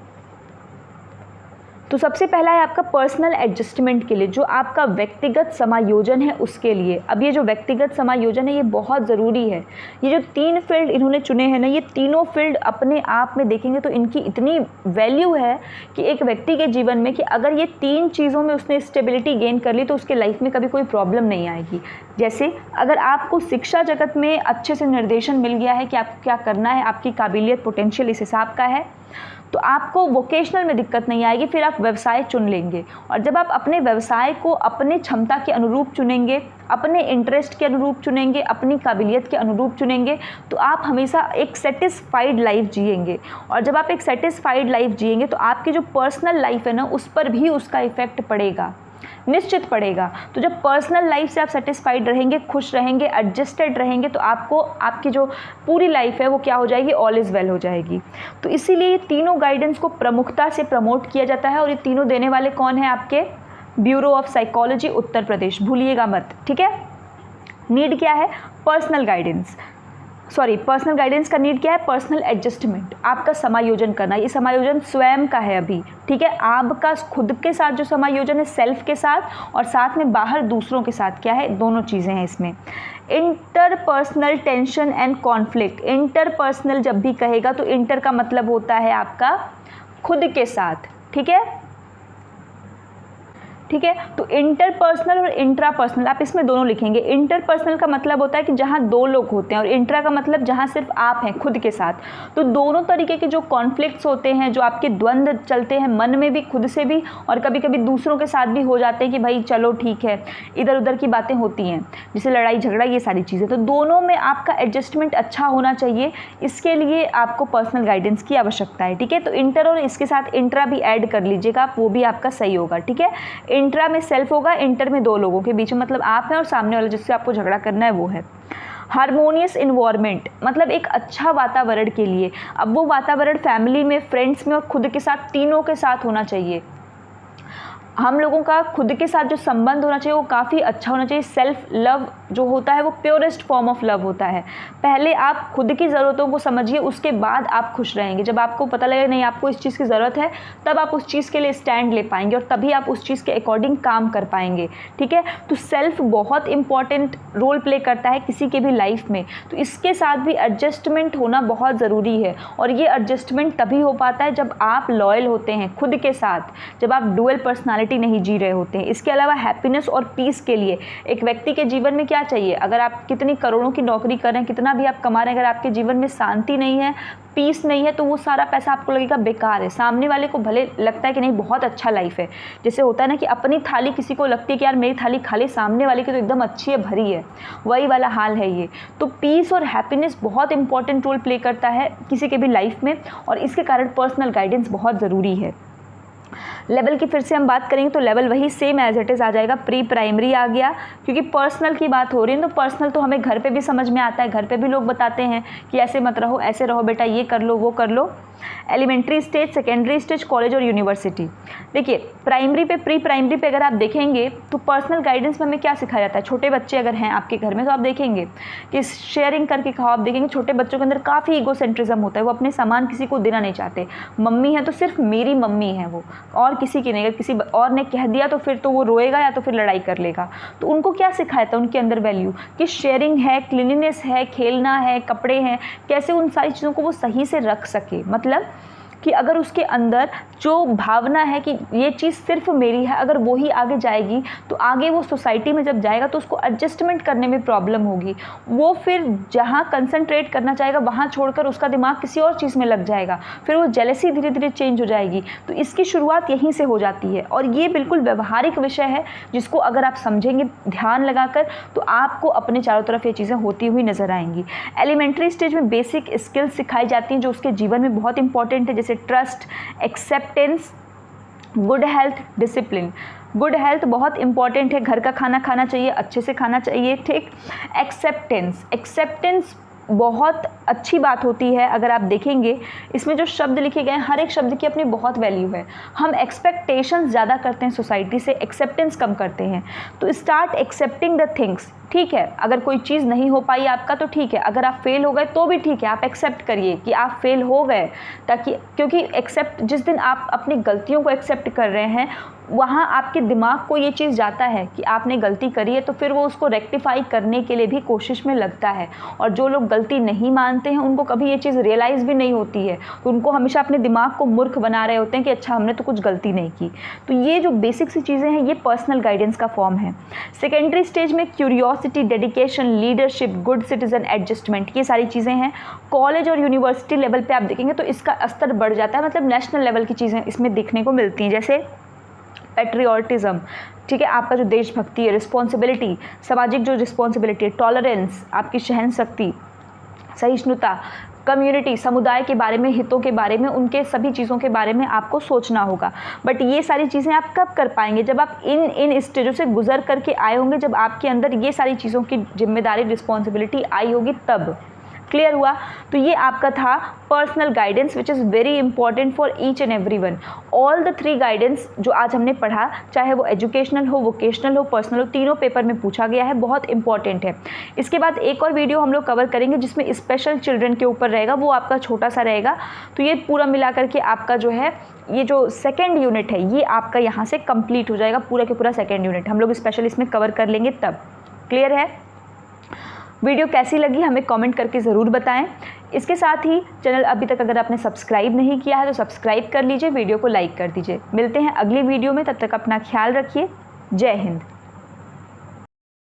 A: तो सबसे पहला है आपका पर्सनल एडजस्टमेंट के लिए, जो आपका व्यक्तिगत समायोजन है उसके लिए। अब ये जो व्यक्तिगत समायोजन है ये बहुत ज़रूरी है। ये जो 3 फील्ड इन्होंने चुने हैं ना, ये तीनों फील्ड अपने आप में देखेंगे तो इनकी इतनी वैल्यू है कि एक व्यक्ति के जीवन में, कि अगर ये 3 चीज़ों में उसने स्टेबिलिटी गेन कर ली तो उसके लाइफ में कभी कोई प्रॉब्लम नहीं आएगी। जैसे अगर आपको शिक्षा जगत में अच्छे से निर्देशन मिल गया है कि आपको क्या करना है, आपकी काबिलियत, पोटेंशियल इस हिसाब का है, तो आपको वोकेशनल में दिक्कत नहीं आएगी, फिर आप व्यवसाय चुन लेंगे। और जब आप अपने व्यवसाय को अपने क्षमता के अनुरूप चुनेंगे, अपने इंटरेस्ट के अनुरूप चुनेंगे, अपनी काबिलियत के अनुरूप चुनेंगे, तो आप हमेशा एक सेटिस्फाइड लाइफ जिएंगे। और जब आप एक सेटिस्फाइड लाइफ जिएंगे तो आपकी जो पर्सनल लाइफ है ना, उस पर भी उसका इफेक्ट पड़ेगा, निश्चित पड़ेगा। तो जब पर्सनल लाइफ से आप सेटिस्फाइड रहेंगे, खुश रहेंगे, एडजस्टेड रहेंगे, तो आपको आपकी जो पूरी लाइफ है वो क्या हो जाएगी, ऑल इज़ वेल हो जाएगी। तो इसीलिए ये तीनों गाइडेंस को प्रमुखता से प्रमोट किया जाता है। और ये तीनों देने वाले कौन हैं? आपके ब्यूरो ऑफ साइकोलॉजी उत्तर प्रदेश, भूलिएगा मत, ठीक है। नीड क्या है? पर्सनल गाइडेंस, पर्सनल गाइडेंस का नीड क्या है? पर्सनल एडजस्टमेंट, आपका समायोजन करना। ये समायोजन स्वयं का है अभी, ठीक है। आपका खुद के साथ जो समायोजन है, सेल्फ के साथ, और साथ में बाहर दूसरों के साथ, क्या है, दोनों चीज़ें हैं इसमें। Interpersonal tension and conflict, interpersonal जब भी कहेगा तो इंटर का मतलब होता है आपका खुद के साथ, ठीक है, ठीक है। तो इंटरपर्सनल और इंट्रापर्सनल आप इसमें दोनों लिखेंगे। इंटरपर्सनल का मतलब होता है कि जहाँ 2 लोग होते हैं, और इंट्रा का मतलब जहाँ सिर्फ आप हैं खुद के साथ। तो दोनों तरीके के जो कॉन्फ्लिक्ट्स होते हैं, जो आपके द्वंद्व चलते हैं मन में भी, खुद से भी, और कभी कभी दूसरों के साथ भी हो जाते हैं कि भाई चलो ठीक है, इधर उधर की बातें होती हैं, जैसे लड़ाई झगड़ा, ये सारी चीज़ें। तो दोनों में आपका एडजस्टमेंट अच्छा होना चाहिए, इसके लिए आपको पर्सनल गाइडेंस की आवश्यकता है, ठीक है। तो इंटर और इसके साथ इंट्रा भी ऐड कर लीजिएगा आप, वो भी आपका सही होगा, ठीक है। इंट्रा में सेल्फ होगा, इंटर में 2 लोगों के बीच में, मतलब आप हैं और सामने वाला जिससे आपको झगड़ा करना है वो है। हार्मोनियस इन्वायरमेंट, मतलब एक अच्छा वातावरण के लिए। अब वो वातावरण फैमिली में, फ्रेंड्स में और खुद के साथ, तीनों के साथ होना चाहिए। हम लोगों का खुद के साथ जो संबंध होना चाहिए वो काफ़ी अच्छा होना चाहिए। सेल्फ लव जो होता है वो प्योरेस्ट फॉर्म ऑफ लव होता है। पहले आप खुद की ज़रूरतों को समझिए, उसके बाद आप खुश रहेंगे। जब आपको पता लगे नहीं आपको इस चीज़ की ज़रूरत है, तब आप उस चीज़ के लिए स्टैंड ले पाएंगे और तभी आप उस चीज़ के अकॉर्डिंग काम कर पाएंगे, ठीक है। तो सेल्फ बहुत इंपॉर्टेंट रोल प्ले करता है किसी के भी लाइफ में। तो इसके साथ भी एडजस्टमेंट होना बहुत ज़रूरी है, और ये एडजस्टमेंट तभी हो पाता है जब आप लॉयल होते हैं खुद के साथ, जब आप डुअल पर्सनालिटी नहीं जी रहे होते हैं। इसके अलावा हैप्पीनेस और पीस के लिए एक व्यक्ति के जीवन में क्या क्या चाहिए? अगर आप कितनी करोड़ों की नौकरी कर रहे हैं, कितना भी आप कमा रहे हैं, अगर आपके जीवन में शांति नहीं है, पीस नहीं है, तो वो सारा पैसा आपको लगेगा बेकार है। सामने वाले को भले लगता है कि नहीं बहुत अच्छा लाइफ है, जैसे होता है ना कि अपनी थाली किसी को लगती है कि यार मेरी थाली खाली, सामने वाले की तो एकदम अच्छी है, भरी है, वही वाला हाल है ये। तो पीस और हैप्पीनेस बहुत इंपॉर्टेंट रोल प्ले करता है किसी के भी लाइफ में, और इसके कारण पर्सनल गाइडेंस बहुत ज़रूरी है। लेवल की फिर से हम बात करेंगे तो लेवल वही सेम एज इट इज़ आ जाएगा, प्री प्राइमरी आ गया, क्योंकि पर्सनल की बात हो रही है तो पर्सनल तो हमें घर पे भी समझ में आता है, घर पे भी लोग बताते हैं कि ऐसे मत रहो, ऐसे रहो बेटा, ये कर लो, वो कर लो। Elementary stage, secondary stage, college और यूनिवर्सिटी। देखिए प्राइमरी पे, प्री प्राइमरी पे अगर आप देखेंगे तो पर्सनल गाइडेंस में हमें क्या सिखाया जाता है? छोटे बच्चे अगर हैं आपके घर में तो आप देखेंगे कि शेयरिंग करके खाओ। आप देखेंगे छोटे बच्चों के अंदर काफ़ी ईगोसेंट्रिज्म होता है, वो अपने सामान किसी को देना नहीं चाहते। मम्मी है तो सिर्फ मेरी मम्मी है वो, और किसी की नहीं। अगर किसी और ने कह दिया तो फिर तो वो रोएगा या तो फिर लड़ाई कर लेगा। तो उनको क्या सिखाया था उनके अंदर वैल्यू कि शेयरिंग है, क्लीनिनेस है, खेलना है, कपड़े हैं, कैसे उन सारी चीज़ों को वो सही से रख सके। मतलब कि अगर उसके अंदर जो भावना है कि ये चीज़ सिर्फ मेरी है, अगर वो ही आगे जाएगी तो आगे वो सोसाइटी में जब जाएगा तो उसको एडजस्टमेंट करने में प्रॉब्लम होगी। वो फिर जहाँ कंसंट्रेट करना चाहेगा वहाँ छोड़कर उसका दिमाग किसी और चीज़ में लग जाएगा, फिर वो जेलसी धीरे धीरे चेंज हो जाएगी। तो इसकी शुरुआत यहीं से हो जाती है, और ये बिल्कुल व्यवहारिक विषय है जिसको अगर आप समझेंगे ध्यान लगाकर तो आपको अपने चारों तरफ ये चीज़ें होती हुई नजर आएंगी। एलिमेंट्री स्टेज में बेसिक स्किल्स सिखाई जाती हैं जो उसके जीवन में बहुत इंपॉर्टेंट है, जैसे trust, acceptance, good health, discipline. Good health बहुत इंपॉर्टेंट है, घर का खाना खाना चाहिए, अच्छे से खाना चाहिए, ठीक। एक्सेप्टेंस, एक्सेप्टेंस बहुत अच्छी बात होती है। अगर आप देखेंगे इसमें जो शब्द लिखे गए हैं, हर एक शब्द की अपनी बहुत वैल्यू है। हम एक्सपेक्टेशंस ज़्यादा करते हैं सोसाइटी से, एक्सेप्टेंस कम करते हैं। तो स्टार्ट एक्सेप्टिंग द थिंग्स। ठीक है, अगर कोई चीज़ नहीं हो पाई आपका तो ठीक है, अगर आप फेल हो गए तो भी ठीक है, आप एक्सेप्ट करिए कि आप फेल हो गए, ताकि क्योंकि एक्सेप्ट जिस दिन आप अपनी गलतियों को एक्सेप्ट कर रहे हैं वहाँ आपके दिमाग को ये चीज़ जाता है कि आपने गलती करी है, तो फिर वो उसको रेक्टिफाई करने के लिए भी कोशिश में लगता है। और जो लोग गलती नहीं मानते हैं उनको कभी ये चीज़ रियलाइज़ भी नहीं होती है, तो उनको हमेशा अपने दिमाग को मूर्ख बना रहे होते हैं कि अच्छा हमने तो कुछ गलती नहीं की। तो ये जो बेसिक सी चीज़ें हैं ये पर्सनल गाइडेंस का फॉर्म है। सेकेंडरी स्टेज में curiosity, dedication, leadership, good citizen, adjustment, ये सारी चीज़ें हैं। कॉलेज और यूनिवर्सिटी लेवल पे आप देखेंगे तो इसका स्तर बढ़ जाता है, मतलब नेशनल लेवल की चीज़ें इसमें देखने को मिलती हैं, जैसे पैट्रियोटिज्म, ठीक है, आपका जो देशभक्ति है, रिस्पॉन्सिबिलिटी, सामाजिक जो रिस्पॉन्सिबिलिटी है, टॉलरेंस, आपकी सहन शक्ति, सहिष्णुता, कम्युनिटी, समुदाय के बारे में, हितों के बारे में, उनके सभी चीज़ों के बारे में आपको सोचना होगा। बट ये सारी चीज़ें आप कब कर पाएंगे? जब आप इन स्टेजों से गुजर करके आए होंगे, जब आपके अंदर ये सारी चीज़ों की जिम्मेदारी, रिस्पॉन्सिबिलिटी आई होगी तब। क्लियर हुआ? तो ये आपका था personal guidance which is very important for each and every one. All the 3 guidance जो आज हमने पढ़ा, चाहे वो एजुकेशनल हो, वोकेशनल हो, पर्सनल हो, तीनों पेपर में पूछा गया है, बहुत इंपॉर्टेंट है। इसके बाद एक और वीडियो हम लोग कवर करेंगे जिसमें स्पेशल चिल्ड्रन के ऊपर रहेगा, वो आपका छोटा सा रहेगा। तो ये पूरा मिला करके आपका जो है ये जो सेकेंड यूनिट है ये आपका यहाँ से कंप्लीट हो जाएगा, पूरा के पूरा सेकेंड यूनिट हम लोग स्पेशल इसमें कवर कर लेंगे तब। क्लियर है? वीडियो कैसी लगी हमें कमेंट करके ज़रूर बताएं। इसके साथ ही चैनल अभी तक अगर आपने सब्सक्राइब नहीं किया है तो सब्सक्राइब कर लीजिए, वीडियो को लाइक कर दीजिए। मिलते हैं अगली वीडियो में, तब तक अपना ख्याल रखिए। जय हिंद।